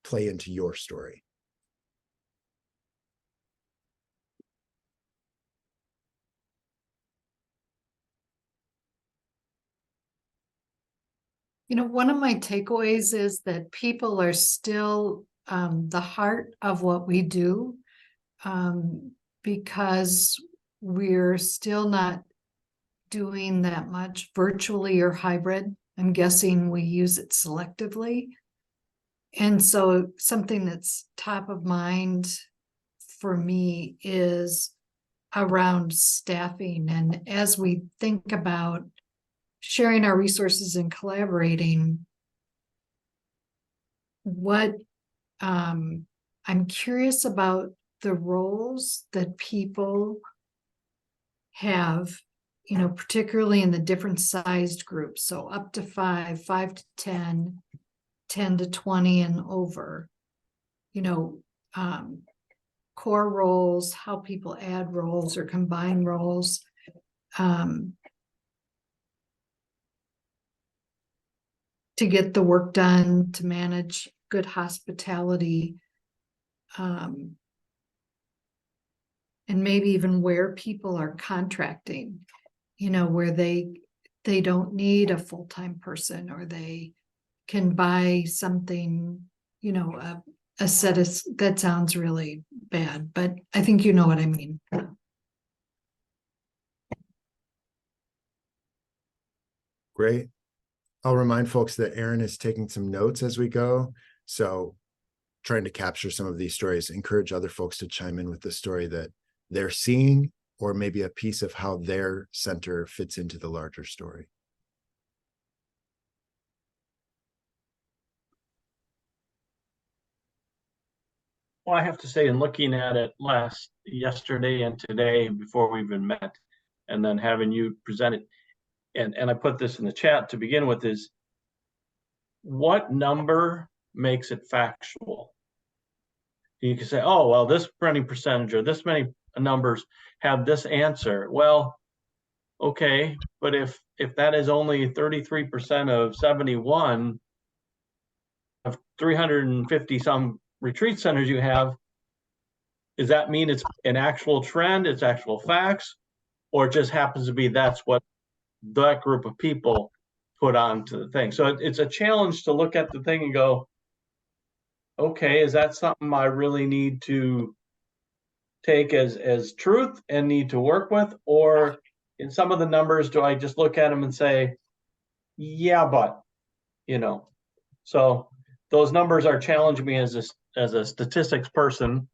play into your story? You know, one of my takeaways is that people are still the heart of what we do, because we're still not doing that much virtually or hybrid. I'm guessing we use it selectively. And so something that's top of mind for me is around staffing. And as we think about sharing our resources and collaborating, what I'm curious about the roles that people have, you know, particularly in the different sized groups. So up to 5, 5 to 10, 10 to 20 and over, you know, core roles, how people add roles or combine roles. To get the work done, to manage good hospitality, and maybe even where people are contracting, you know, where they don't need a full-time person, or they can buy something, you know, a set of, that sounds really bad, but I think you know what I mean. Great. I'll remind folks that Erin is taking some notes as we go. So trying to capture some of these stories, encourage other folks to chime in with the story that they're seeing, or maybe a piece of how their center fits into the larger story. Well, I have to say, in looking at it yesterday and today before we even met, and then having you present it, and I put this in the chat to begin with, is what number makes it factual? You can say, oh, well, this many percentage or this many numbers have this answer. Well, okay, but if that is only 33% of 71 of 350 some retreat centers you have, does that mean it's an actual trend, it's actual facts, or it just happens to be that's what that group of people put onto the thing? So it's a challenge to look at the thing and go, okay, is that something I really need to take as truth and need to work with? Or in some of the numbers, do I just look at them and say, yeah, but, so those numbers are challenging me as a statistics person.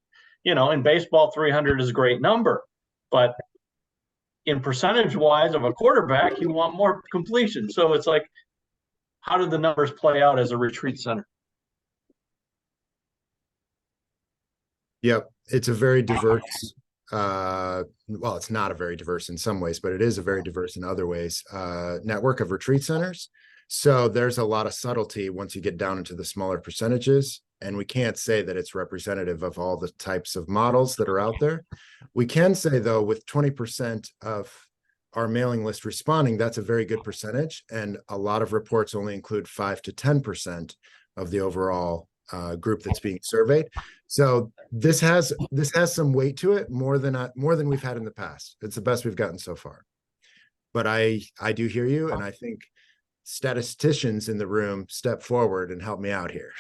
In baseball, 300 is a great number, but in percentage wise of a quarterback, you want more completion. So it's like, how do the numbers play out as a retreat center? Yep, it's a very diverse, well, it's not a very diverse in some ways, but it is a very diverse in other ways, network of retreat centers. So there's a lot of subtlety once you get down into the smaller percentages, and we can't say that it's representative of all the types of models that are out there. We can say, though, with 20% of our mailing list responding, that's a very good percentage, and a lot of reports only include 5 to 10% of the overall group that's being surveyed. So this has some weight to it, more than we've had in the past. It's the best we've gotten so far. But I do hear you, and I think statisticians in the room step forward and help me out here.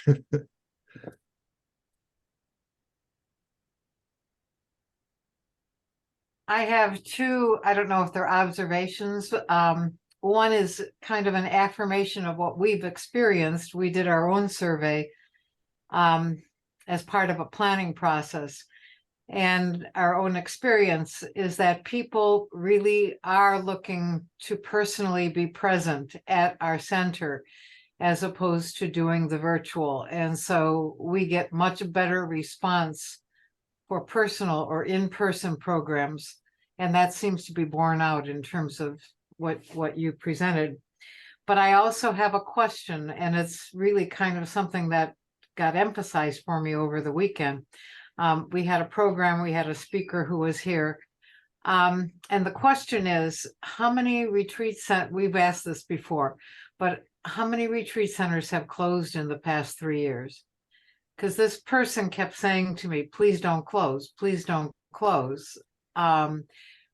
I have two, I don't know if they're observations. One is kind of an affirmation of what we've experienced. We did our own survey as part of a planning process. And our own experience is that people really are looking to personally be present at our center as opposed to doing the virtual. And so we get much better response for personal or in-person programs. And that seems to be borne out in terms of what you presented. But I also have a question, and it's really kind of something that got emphasized for me over the weekend. We had a program, we had a speaker who was here. And the question is, how many retreat centers, we've asked this before, but how many retreat centers have closed in the past 3 years? Because this person kept saying to me, please don't close,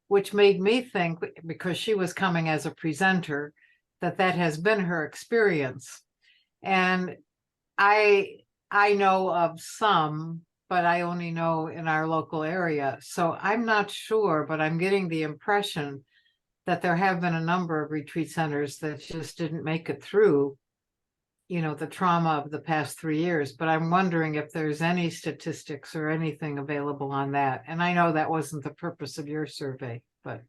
which made me think, because she was coming as a presenter, that has been her experience. And I know of some, but I only know in our local area. So I'm not sure, but I'm getting the impression that there have been a number of retreat centers that just didn't make it through, the trauma of the past 3 years. But I'm wondering if there's any statistics or anything available on that. And I know that wasn't the purpose of your survey, but.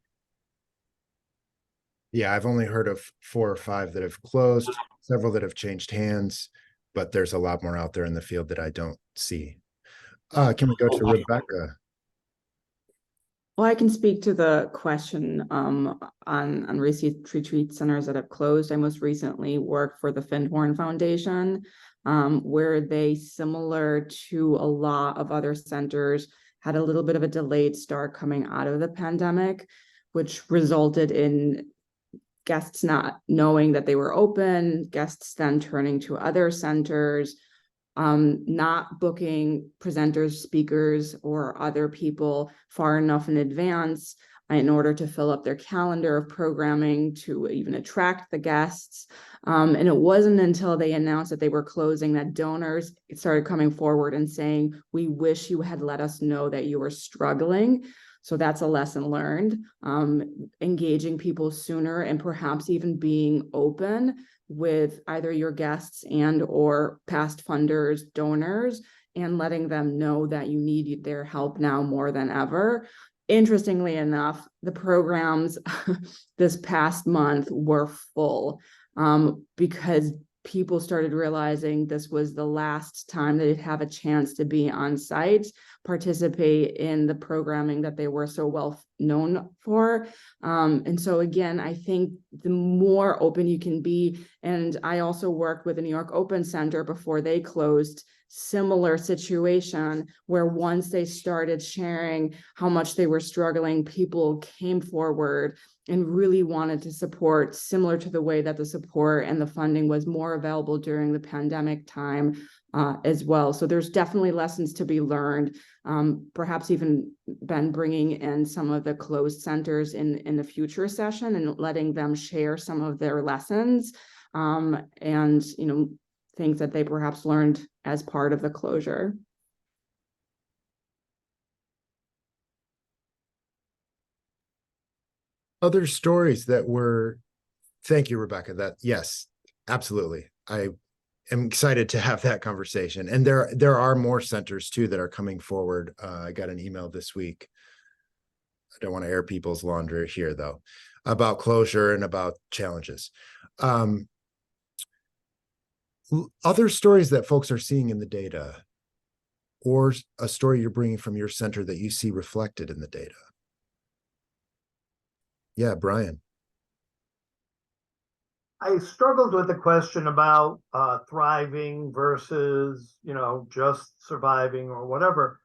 Yeah, I've only heard of 4 or 5 that have closed, several that have changed hands, but there's a lot more out there in the field that I don't see. Can we go to Rebecca? Well, I can speak to the question on retreat centers that have closed. I most recently worked for the Findhorn Foundation, where they, similar to a lot of other centers, had a little bit of a delayed start coming out of the pandemic, which resulted in guests not knowing that they were open, guests then turning to other centers, not booking presenters, speakers, or other people far enough in advance in order to fill up their calendar of programming to even attract the guests. And it wasn't until they announced that they were closing that donors started coming forward and saying, we wish you had let us know that you were struggling. So that's a lesson learned, engaging people sooner and perhaps even being open with either your guests and or past funders, donors, and letting them know that you need their help now more than ever. Interestingly enough, the programs this past month were full because people started realizing this was the last time they'd have a chance to be on site, participate in the programming that they were so well known for. And so again, I think the more open you can be, and I also worked with the New York Open Center before they closed, similar situation where once they started sharing how much they were struggling, people came forward and really wanted to support, similar to the way that the support and the funding was more available during the pandemic time as well. So there's definitely lessons to be learned. Perhaps even been bringing in some of the closed centers in the future session and letting them share some of their lessons and, you know, things that they perhaps learned as part of the closure. Other stories that were, thank you, Rebecca, that yes, absolutely. I am excited to have that conversation. And there are more centers too that are coming forward. I got an email this week. I don't want to air people's laundry here though, about closure and about challenges. Other stories that folks are seeing in the data, or a story you're bringing from your center that you see reflected in the data. Yeah, Brian. I struggled with the question about thriving versus, you know, just surviving or whatever,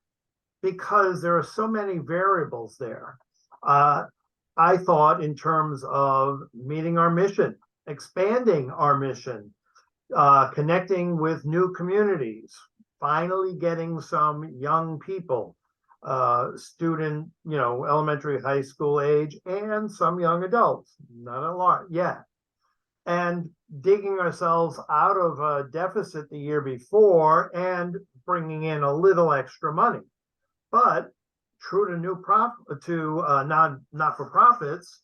because there are so many variables there. I thought in terms of meeting our mission, expanding our mission, connecting with new communities, finally getting some young people, student, you know, elementary, high school age, and some young adults, not a lot yet. And digging ourselves out of a deficit the year before and bringing in a little extra money. But true to not-for-profits,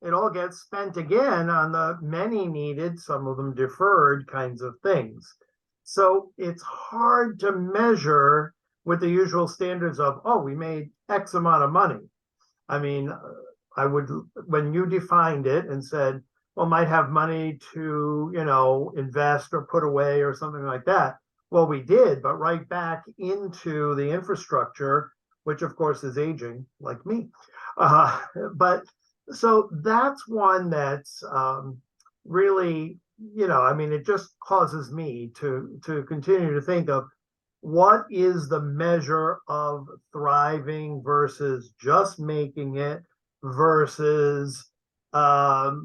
it all gets spent again on the many needed, some of them deferred kinds of things. So it's hard to measure with the usual standards of, oh, we made X amount of money. I mean, when you defined it and said, well, might have money to, you know, invest or put away or something like that. Well, we did, but right back into the infrastructure, which of course is aging like me. But so that's one that's really, you know, I mean, it just causes me to continue to think of what is the measure of thriving versus just making it versus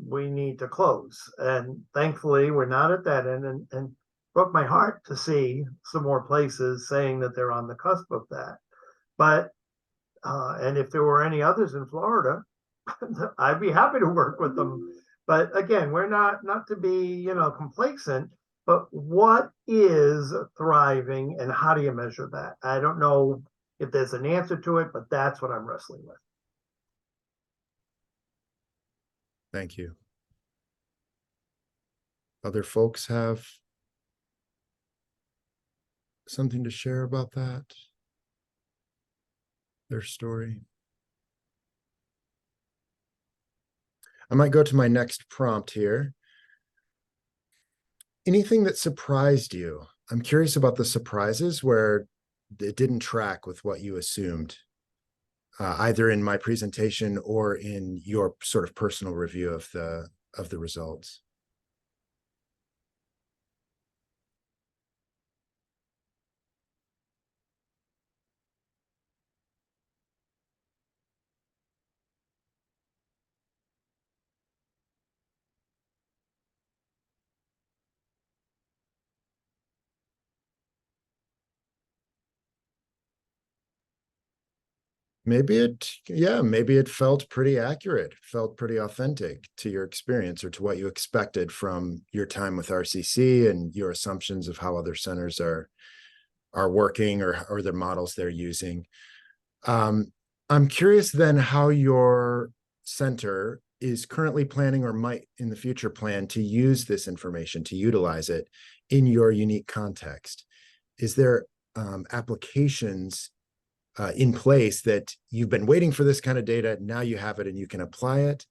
we need to close. And thankfully, we're not at that end, and broke my heart to see some more places saying that they're on the cusp of that. But and if there were any others in Florida, I'd be happy to work with them. But again, we're not to be, you know, complacent, but what is thriving and how do you measure that? I don't know if there's an answer to it, but that's what I'm wrestling with. Thank you. Other folks have something to share about that? Their story? I might go to my next prompt here. Anything that surprised you? I'm curious about the surprises where it didn't track with what you assumed, either in my presentation or in your sort of personal review of the results. Maybe it felt pretty accurate, felt pretty authentic to your experience or to what you expected from your time with RCC and your assumptions of how other centers are working or the models they're using. I'm curious then how your center is currently planning or might in the future plan to use this information, to utilize it in your unique context. Is there applications in place that you've been waiting for this kind of data, now you have it and you can apply it?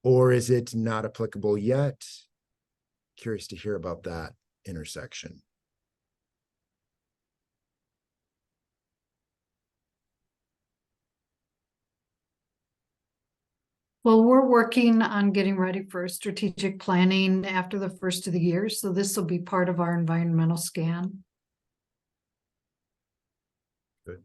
Or is it not applicable yet? Curious to hear about that intersection. Well, we're working on getting ready for strategic planning after the first of the year, so this will be part of our environmental scan. Good.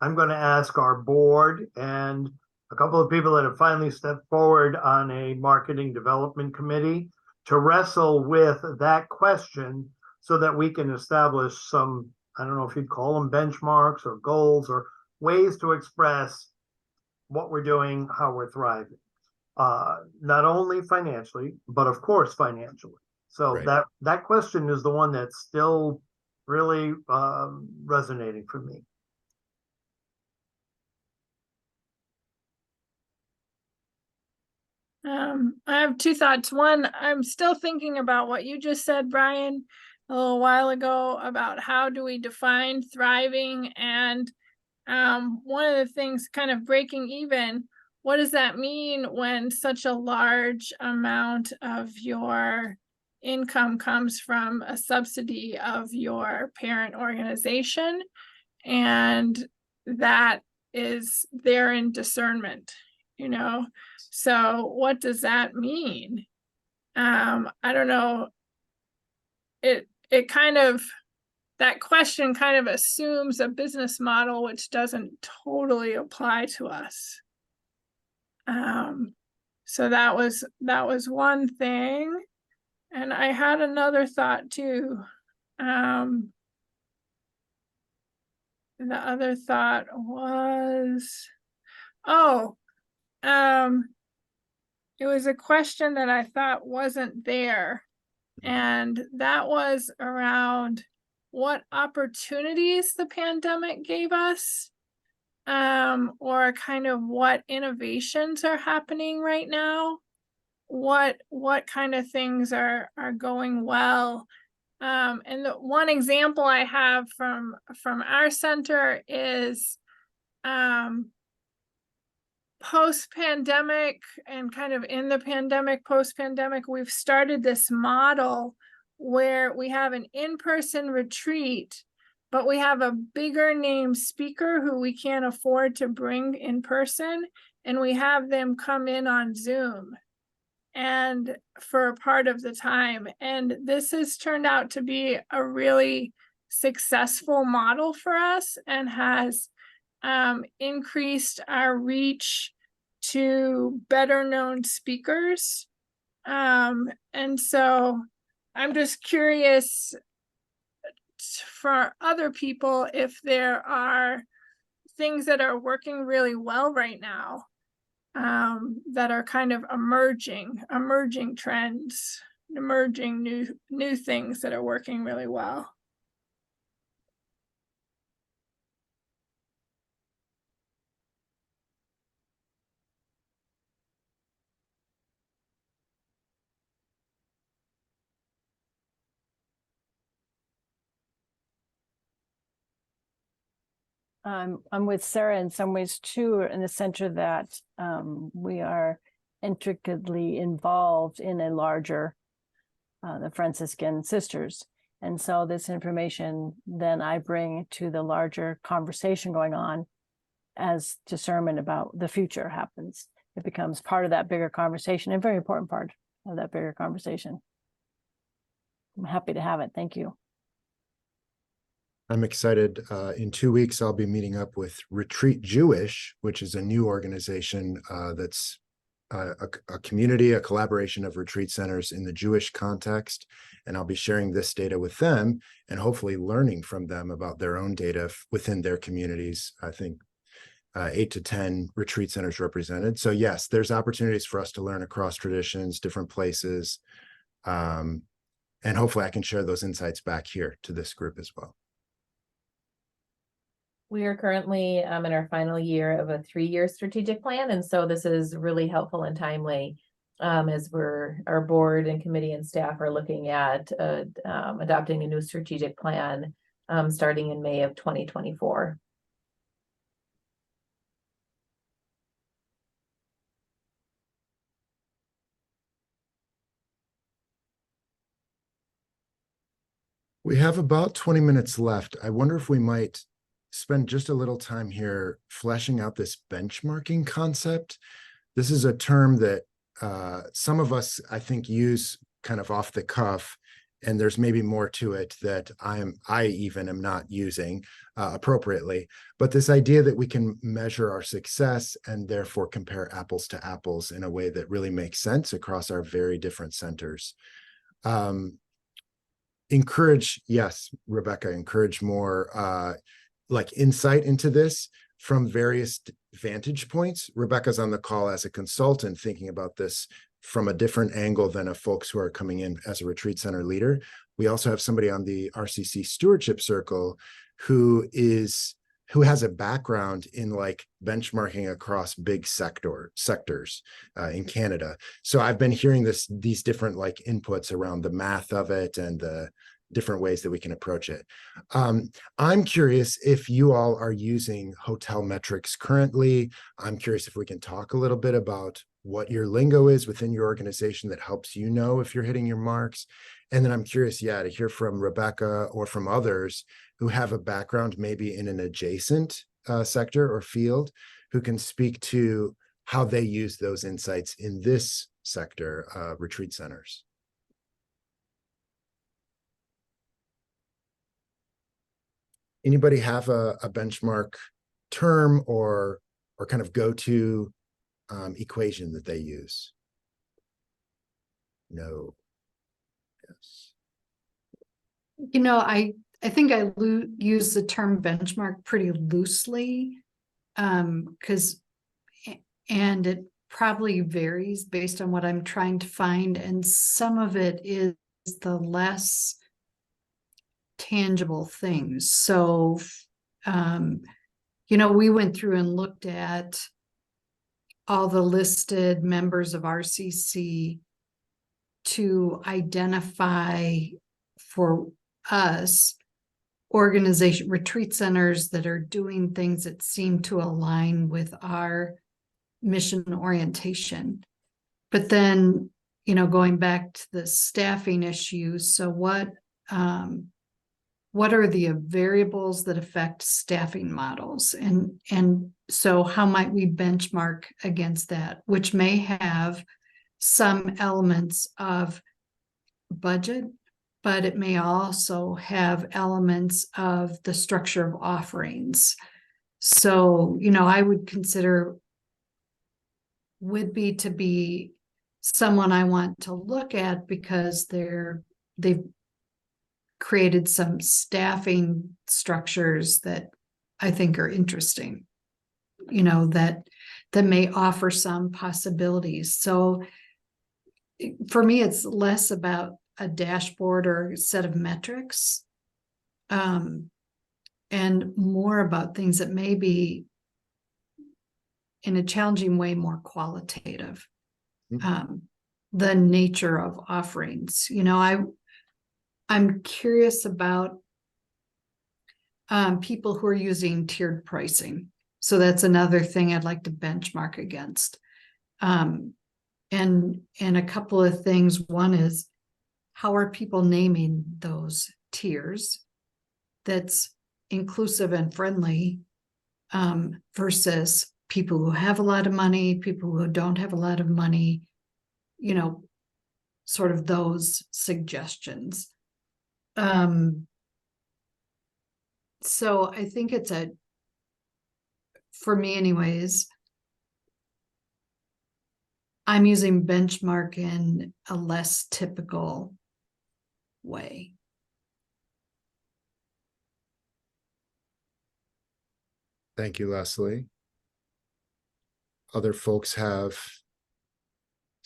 I'm going to ask our board and a couple of people that have finally stepped forward on a marketing development committee to wrestle with that question so that we can establish some, I don't know if you'd call them benchmarks or goals or ways to express what we're doing, how we're thriving, not only financially, but of course financially. So Right. that question is the one that's still really resonating for me. I have two thoughts. One, I'm still thinking about what you just said, Brian, a little while ago about how do we define thriving, and one of the things kind of breaking even, what does that mean when such a large amount of your income comes from a subsidy of your parent organization, and that is there in discernment, you know? So what does that mean? I don't know. It kind of, that question kind of assumes a business model which doesn't totally apply to us. So that was one thing. And I had another thought too. The other thought was, it was a question that I thought wasn't there. And that was around what opportunities the pandemic gave us, or kind of what innovations are happening right now, what kind of things are going well. And the one example I have from our center is post-pandemic, and kind of in the pandemic, post-pandemic, we've started this model where we have an in-person retreat, but we have a bigger name speaker who we can't afford to bring in person, and we have them come in on Zoom and for a part of the time. And this has turned out to be a really successful model for us and has increased our reach to better known speakers. And so I'm just curious for other people if there are things that are working really well right now, that are kind of emerging trends, emerging new things that are working really well. I'm with Sarah in some ways too, in the center that we are intricately involved in a larger, the Franciscan Sisters. And so this information then I bring to the larger conversation going on as discernment about the future happens. It becomes part of that bigger conversation, a very important part of that bigger conversation. I'm happy to have it. Thank you. I'm excited. In 2 weeks, I'll be meeting up with Retreat Jewish, which is a new organization that's a community, a collaboration of retreat centers in the Jewish context. And I'll be sharing this data with them and hopefully learning from them about their own data within their communities. I think 8 to 10 retreat centers represented. So yes, there's opportunities for us to learn across traditions, different places. And hopefully I can share those insights back here to this group as well. We are currently in our final year of a 3-year strategic plan. And so this is really helpful and timely as our board and committee and staff are looking at adopting a new strategic plan starting in May of 2024. We have about 20 minutes left. I wonder if we might spend just a little time here fleshing out this benchmarking concept. This is a term that some of us, I think, use kind of off the cuff, and there's maybe more to it that I even am not using appropriately. But this idea that we can measure our success and therefore compare apples to apples in a way that really makes sense across our very different centers. Yes, Rebecca, encourage more like insight into this from various vantage points. Rebecca's on the call as a consultant thinking about this from a different angle than of folks who are coming in as a retreat center leader. We also have somebody on the RCC stewardship circle who has a background in like benchmarking across big sectors in Canada. So I've been hearing these different like inputs around the math of it and the different ways that we can approach it. I'm curious if you all are using hotel metrics currently. I'm curious if we can talk a little bit about what your lingo is within your organization that helps you know if you're hitting your marks. And then I'm curious, to hear from Rebecca or from others who have a background maybe in an adjacent sector or field who can speak to how they use those insights in this sector, retreat centers. Anybody have a benchmark term or kind of go-to equation that they use? No. Yes. I think I use the term benchmark pretty loosely and it probably varies based on what I'm trying to find. And some of it is the less tangible things. So, we went through and looked at all the listed members of RCC to identify for us retreat centers that are doing things that seem to align with our mission orientation. But then, going back to the staffing issue, so what are the variables that affect staffing models? And so how might we benchmark against that, which may have some elements of budget, but it may also have elements of the structure of offerings. So, I would consider Would-Be to be someone I want to look at because they've created some staffing structures that I think are interesting, that may offer some possibilities. So for me, it's less about a dashboard or a set of metrics, and more about things that may be in a challenging way, more qualitative. The nature of offerings. I'm curious about people who are using tiered pricing. So that's another thing I'd like to benchmark against. And a couple of things. One is, how are people naming those tiers that's inclusive and friendly versus people who have a lot of money, people who don't have a lot of money, sort of those suggestions. So I think for me anyways, I'm using benchmark in a less typical way. Thank you, Leslie. Other folks have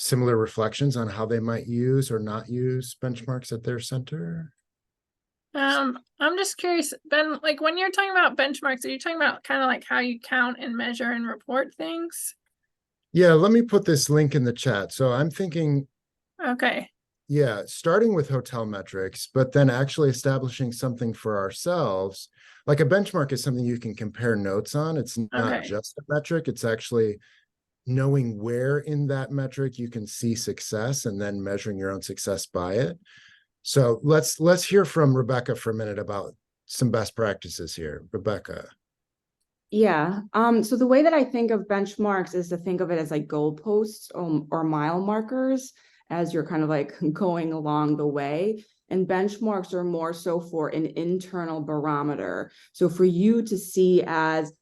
similar reflections on how they might use or not use benchmarks at their center? I'm just curious, Ben, like when you're talking about benchmarks, are you talking about kind of like how you count and measure and report things? Yeah, let me put this link in the chat. So I'm thinking, Okay. yeah, starting with hotel metrics, but then actually establishing something for ourselves. Like a benchmark is something you can compare notes on. It's not Okay. just a metric. It's actually knowing where in that metric you can see success and then measuring your own success by it. So let's hear from Rebecca for a minute about some best practices here. Rebecca. Yeah. So the way that I think of benchmarks is to think of it as like goalposts or mile markers as you're kind of like going along the way. And benchmarks are more so for an internal barometer. So for you to see as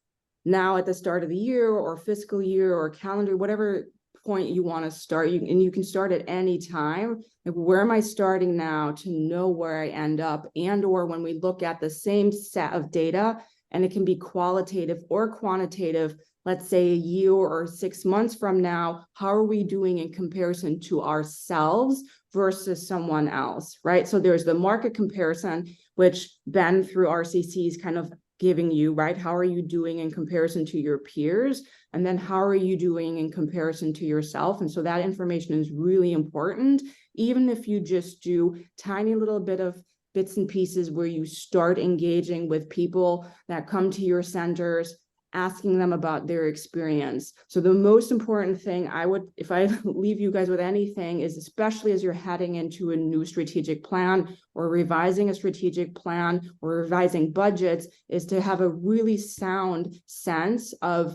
now at the start of the year or fiscal year or calendar, whatever point you want to start, and you can start at any time. Like, where am I starting now to know where I end up? And or when we look at the same set of data, and it can be qualitative or quantitative, let's say a year or 6 months from now, how are we doing in comparison to ourselves versus someone else, right? So there's the market comparison, which Ben through RCC is kind of giving you, right? How are you doing in comparison to your peers? And then how are you doing in comparison to yourself? And so that information is really important, even if you just do tiny little bit of bits and pieces where you start engaging with people that come to your centers, asking them about their experience. So the most important thing I would, if I leave you guys with anything, is especially as you're heading into a new strategic plan or revising a strategic plan or revising budgets, is to have a really sound sense of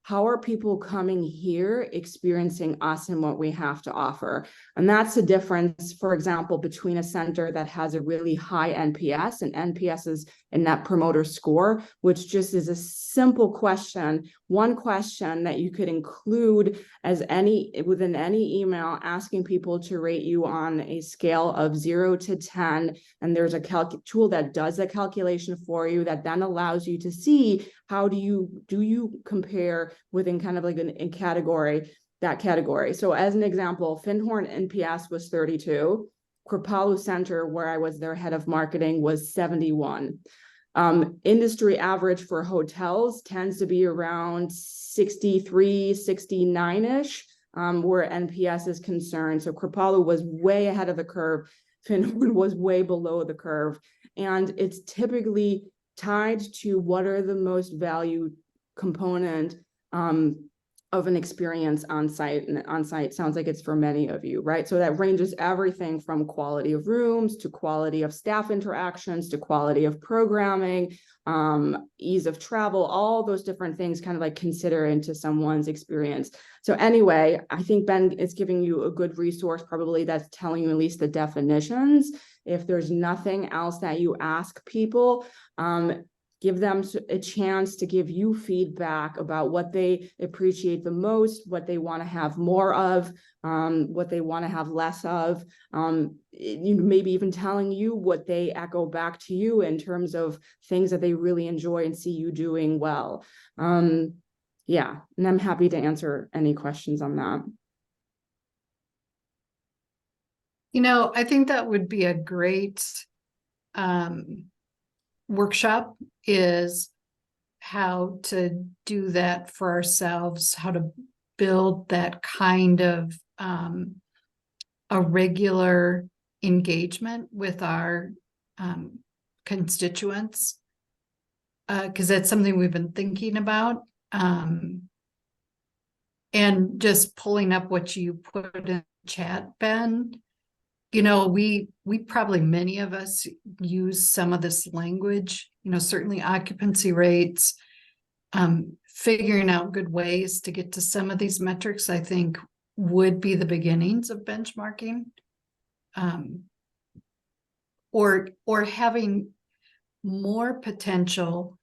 how are people coming here experiencing us and what we have to offer. And that's the difference, for example, between a center that has a really high NPS, and NPS is a net promoter score, which just is a simple question, one question that you could include as within any email, asking people to rate you on a scale of 0 to 10. And there's a tool that does the calculation for you that then allows you to see how do you compare within kind of like a category, that category. So as an example, Findhorn NPS was 32. Kripalu Center, where I was their head of marketing, was 71. Industry average for hotels tends to be around 63, 69-ish, where NPS is concerned. So Kripalu was way ahead of the curve. Findhorn was way below the curve. And it's typically tied to what are the most valued component of an experience on site. And on site sounds like it's for many of you, right? So that ranges everything from quality of rooms to quality of staff interactions to quality of programming, ease of travel, all those different things kind of like consider into someone's experience. So anyway, I think Ben is giving you a good resource, probably that's telling you at least the definitions. If there's nothing else that you ask people, give them a chance to give you feedback about what they appreciate the most, what they want to have more of, what they want to have less of. Maybe even telling you what they echo back to you in terms of things that they really enjoy and see you doing well. Yeah, and I'm happy to answer any questions on that. You know, I think that would be a great workshop, is how to do that for ourselves, how to build that kind of a regular engagement with our constituents, because that's something we've been thinking about. And just pulling up what you put in the chat, Ben, you know, we probably, many of us use some of this language, you know, certainly occupancy rates, figuring out good ways to get to some of these metrics, I think would be the beginnings of benchmarking, or having more potential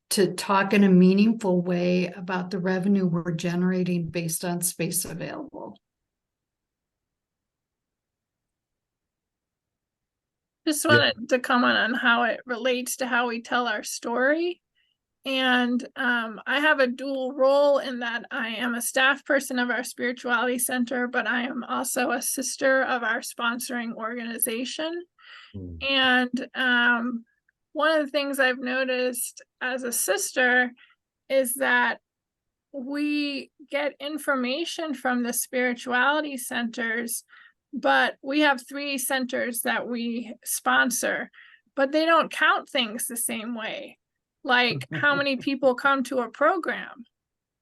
to talk in a meaningful way about the revenue we're generating based on space available. Just wanted to comment on how it relates to how we tell our story. And I have a dual role in that I am a staff person of our spirituality center, but I am also a sister of our sponsoring organization. And one of the things I've noticed as a sister is that we get information from the spirituality centers, but we have 3 centers that we sponsor, but they don't count things the same way. Like how many people come to a program.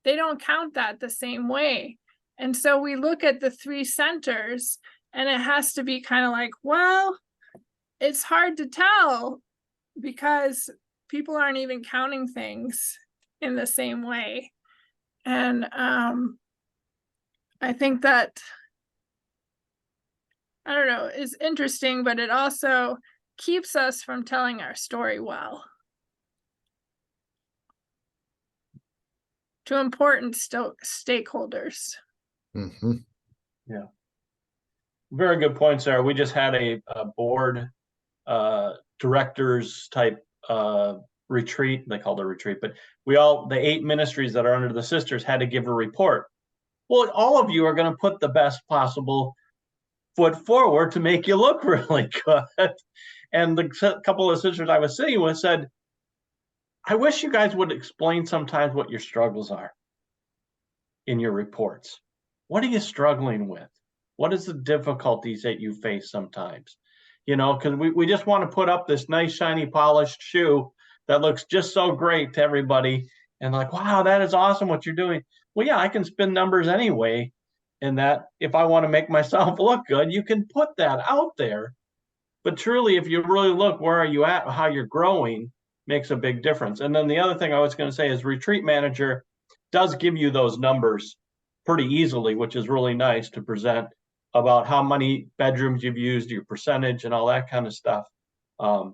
They don't count that the same way. And so we look at the 3 centers and it has to be kind of like, well, it's hard to tell because people aren't even counting things in the same way. And I think that, I don't know, is interesting, but it also keeps us from telling our story well. To important stakeholders. Yeah. Very good point, Sarah. We just had a board directors type retreat. They called it a retreat, but the 8 ministries that are under the sisters had to give a report. Well, all of you are going to put the best possible foot forward to make you look really good. And the couple of sisters I was sitting with said, I wish you guys would explain sometimes what your struggles are in your reports. What are you struggling with? What is the difficulties that you face sometimes? You know, because we just want to put up this nice, shiny, polished shoe that looks just so great to everybody. And like, wow, that is awesome what you're doing. Well, yeah, I can spin numbers anyway. And that if I want to make myself look good, you can put that out there. But truly, if you really look, where are you at, how you're growing, makes a big difference. And then the other thing I was going to say is retreat manager does give you those numbers pretty easily, which is really nice to present about how many bedrooms you've used, your percentage and all that kind of stuff. And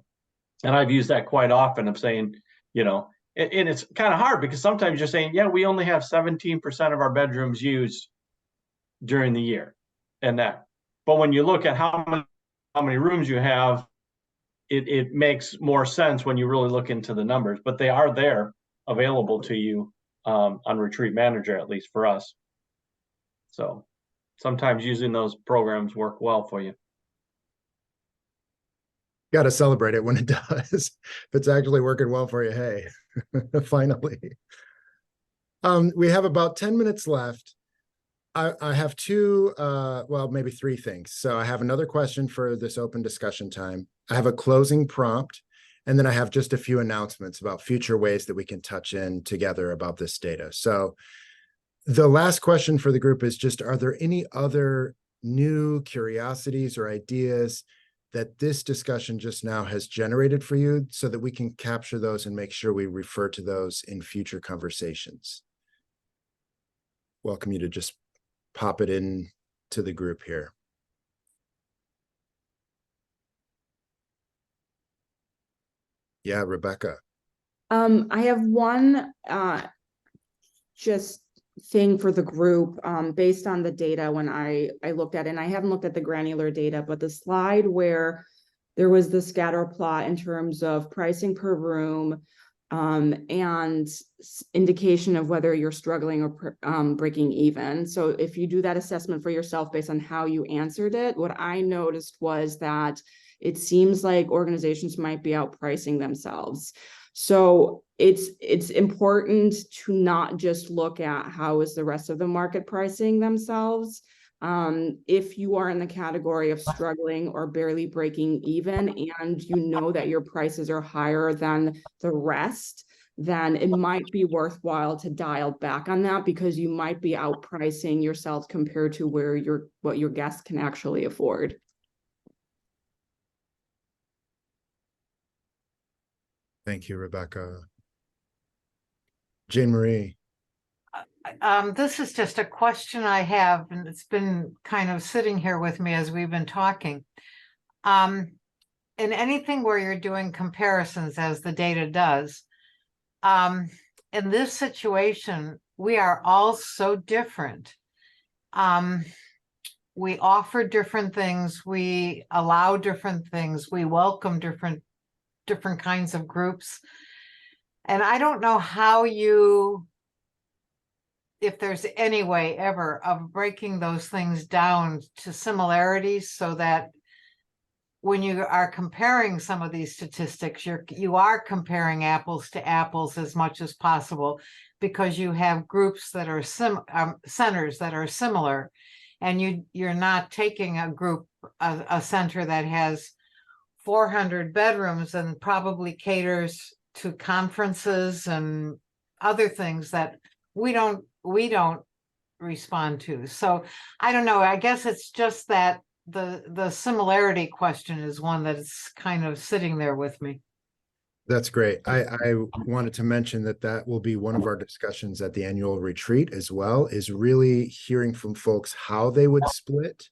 I've used that quite often of saying, you know, and it's kind of hard because sometimes you're saying, yeah, we only have 17% of our bedrooms used during the year and that. But when you look at how many rooms you have, it makes more sense when you really look into the numbers, but they are there available to you on Retreat Manager, at least for us. So sometimes using those programs work well for you. Got to celebrate it when it does. If it's actually working well for you, hey, finally. We have about 10 minutes left. I have 2, well, maybe 3 things. So I have another question for this open discussion time. I have a closing prompt, and then I have just a few announcements about future ways that we can touch in together about this data. So the last question for the group is just, are there any other new curiosities or ideas that this discussion just now has generated for you so that we can capture those and make sure we refer to those in future conversations? Welcome you to just pop it in to the group here. Yeah, Rebecca. I have one just thing for the group based on the data when I looked at it, and I haven't looked at the granular data, but the slide where there was the scatter plot in terms of pricing per room and indication of whether you're struggling or breaking even. So if you do that assessment for yourself based on how you answered it, what I noticed was that it seems like organizations might be outpricing themselves. So it's important to not just look at how is the rest of the market pricing themselves. If you are in the category of struggling or barely breaking even, and you know that your prices are higher than the rest, then it might be worthwhile to dial back on that, because you might be outpricing yourself compared to what your guests can actually afford. Thank you, Rebecca. Jane Marie. This is just a question I have, and it's been kind of sitting here with me as we've been talking. In anything where you're doing comparisons, as the data does, in this situation, we are all so different. We offer different things, we allow different things, we welcome different kinds of groups. And I don't know how if there's any way ever of breaking those things down to similarities so that when you are comparing some of these statistics, you are comparing apples to apples as much as possible, because you have groups that are centers that are similar, and you're not taking a center that has 400 bedrooms and probably caters to conferences and other things that we don't respond to. So I don't know. I guess it's just that the similarity question is one that's kind of sitting there with me. That's great. I wanted to mention that will be one of our discussions at the annual retreat as well, is really hearing from folks how they would split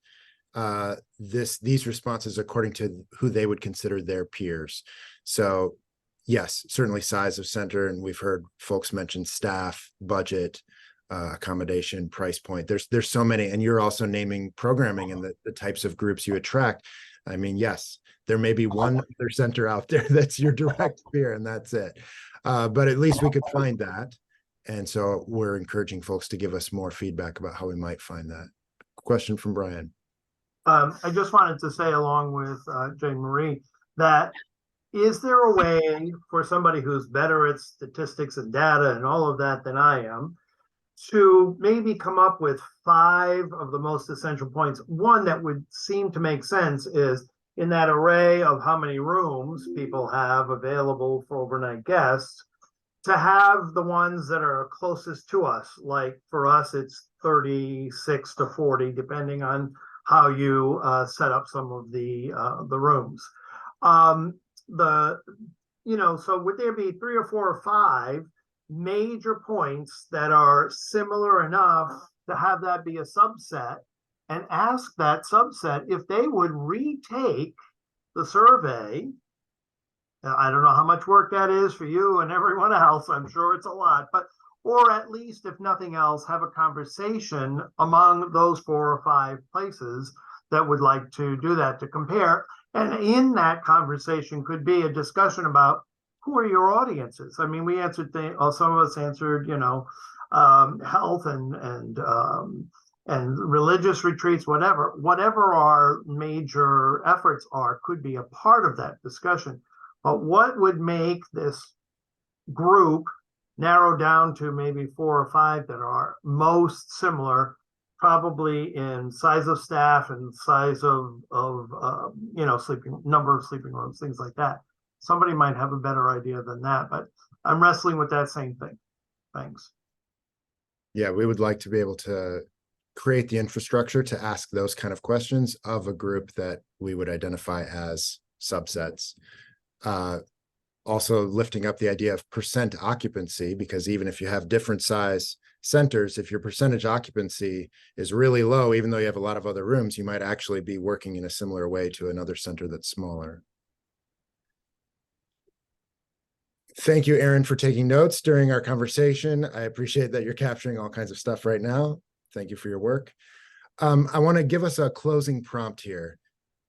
these responses according to who they would consider their peers. So yes, certainly size of center, and we've heard folks mention staff, budget, accommodation, price point. There's so many, and you're also naming programming and the types of groups you attract. I mean, yes, there may be one other center out there that's your direct peer, and that's it. But at least we could find that. And so we're encouraging folks to give us more feedback about how we might find that. Question from Brian. I just wanted to say, along with Jane Marie, that is there a way for somebody who's better at statistics and data and all of that than I am to maybe come up with 5 of the most essential points? One that would seem to make sense is, in that array of how many rooms people have available for overnight guests, to have the ones that are closest to us. Like for us, it's 36 to 40, depending on how you set up some of the rooms. So would there be 3 or 4 or 5 major points that are similar enough to have that be a subset, and ask that subset if they would retake the survey? I don't know how much work that is for you and everyone else. I'm sure it's a lot, or at least, if nothing else, have a conversation among those 4 or 5 places that would like to do that, to compare. And in that conversation could be a discussion about who are your audiences. I mean, we answered some of us answered, health and religious retreats, whatever our major efforts are, could be a part of that discussion. But what would make this group narrow down to maybe 4 or 5 that are most similar, probably in size of staff and size of number of sleeping rooms, things like that? Somebody might have a better idea than that, but I'm wrestling with that same thing. Thanks. Yeah, we would like to be able to create the infrastructure to ask those kind of questions of a group that we would identify as subsets. Also lifting up the idea of percent occupancy, because even if you have different size centers, if your percentage occupancy is really low, even though you have a lot of other rooms, you might actually be working in a similar way to another center that's smaller. Thank you, Erin, for taking notes during our conversation. I appreciate that you're capturing all kinds of stuff right now. Thank you for your work. I want to give us a closing prompt here.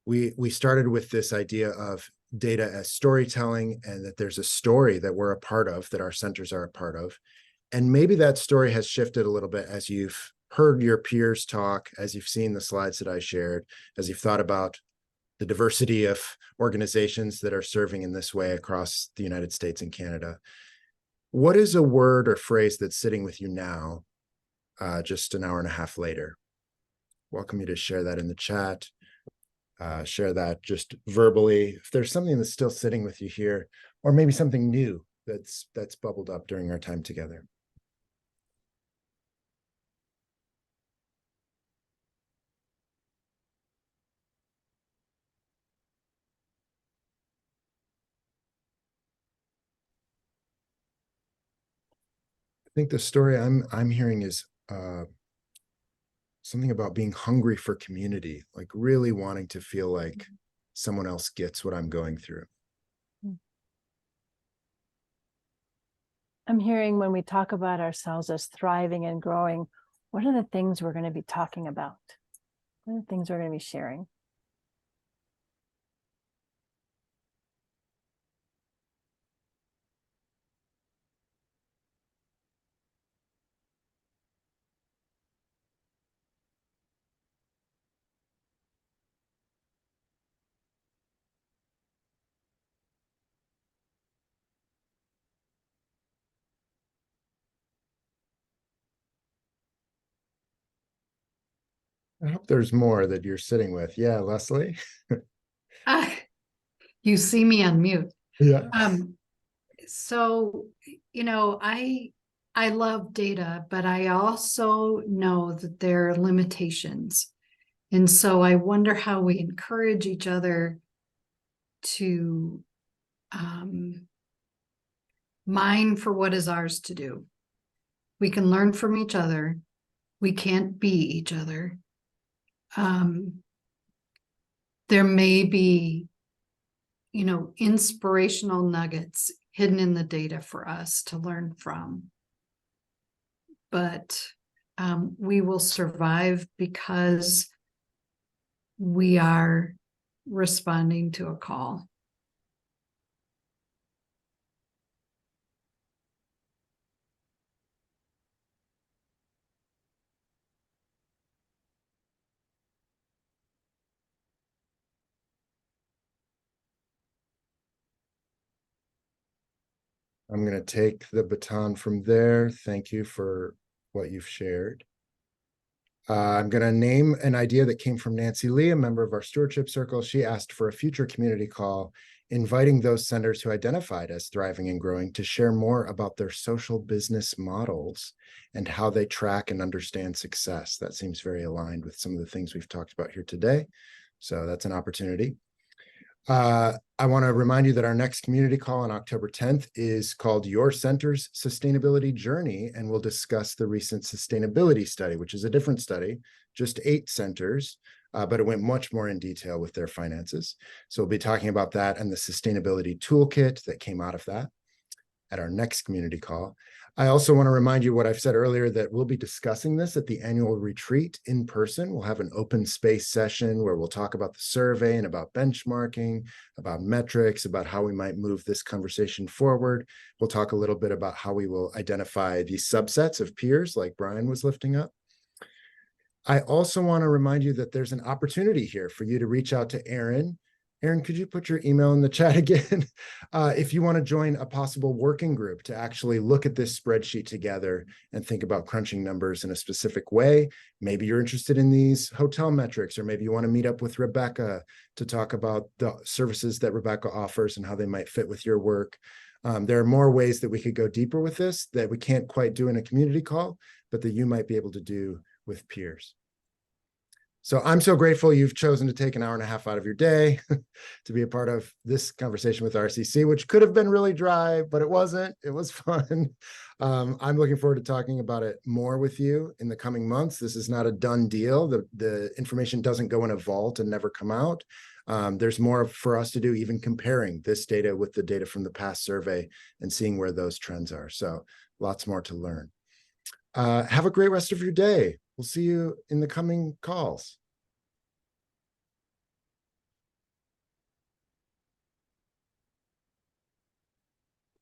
We started with this idea of data as storytelling, and that there's a story that we're a part of, that our centers are a part of. And maybe that story has shifted a little bit as you've heard your peers talk, as you've seen the slides that I shared, as you've thought about the diversity of organizations that are serving in this way across the United States and Canada. What is a word or phrase that's sitting with you now, just an hour and a half later? Welcome you to share that in the chat. Share that just verbally. If there's something that's still sitting with you here, or maybe something new that's bubbled up during our time together. I think the story I'm hearing is something about being hungry for community, like really wanting to feel like someone else gets what I'm going through. I'm hearing, when we talk about ourselves as thriving and growing, what are the things we're going to be talking about? What are the things we're going to be sharing? I hope there's more that you're sitting with. Yeah, Leslie. You see me on mute. Yeah. So, I love data, but I also know that there are limitations. And so I wonder how we encourage each other to mine for what is ours to do. We can learn from each other. We can't be each other. There may be, inspirational nuggets hidden in the data for us to learn from. But we will survive because we are responding to a call. I'm going to take the baton from there. Thank you for what you've shared. I'm going to name an idea that came from Nancy Lee, a member of our stewardship circle. She asked for a future community call, inviting those centers who identified as thriving and growing to share more about their social business models and how they track and understand success. That seems very aligned with some of the things we've talked about here today. So that's an opportunity. I want to remind you that our next community call on October 10th is called Your Center's Sustainability Journey, and we'll discuss the recent sustainability study, which is a different study, just 8 centers, but it went much more in detail with their finances. So we'll be talking about that and the sustainability toolkit that came out of that at our next community call. I also want to remind you what I've said earlier, that we'll be discussing this at the annual retreat in person. We'll have an open space session where we'll talk about the survey and about benchmarking, about metrics, about how we might move this conversation forward. We'll talk a little bit about how we will identify these subsets of peers like Brian was lifting up. I also want to remind you that there's an opportunity here for you to reach out to Erin. Erin, could you put your email in the chat again? If you want to join a possible working group to actually look at this spreadsheet together and think about crunching numbers in a specific way. Maybe you're interested in these hotel metrics, or maybe you want to meet up with Rebecca to talk about the services that Rebecca offers and how they might fit with your work. There are more ways that we could go deeper with this that we can't quite do in a community call, but that you might be able to do with peers. So I'm so grateful you've chosen to take an hour and a half out of your day to be a part of this conversation with RCC, which could have been really dry, but it wasn't. It was fun. I'm looking forward to talking about it more with you in the coming months. This is not a done deal. The information doesn't go in a vault and never come out. There's more for us to do, even comparing this data with the data from the past survey and seeing where those trends are. So lots more to learn. Have a great rest of your day. We'll see you in the coming calls.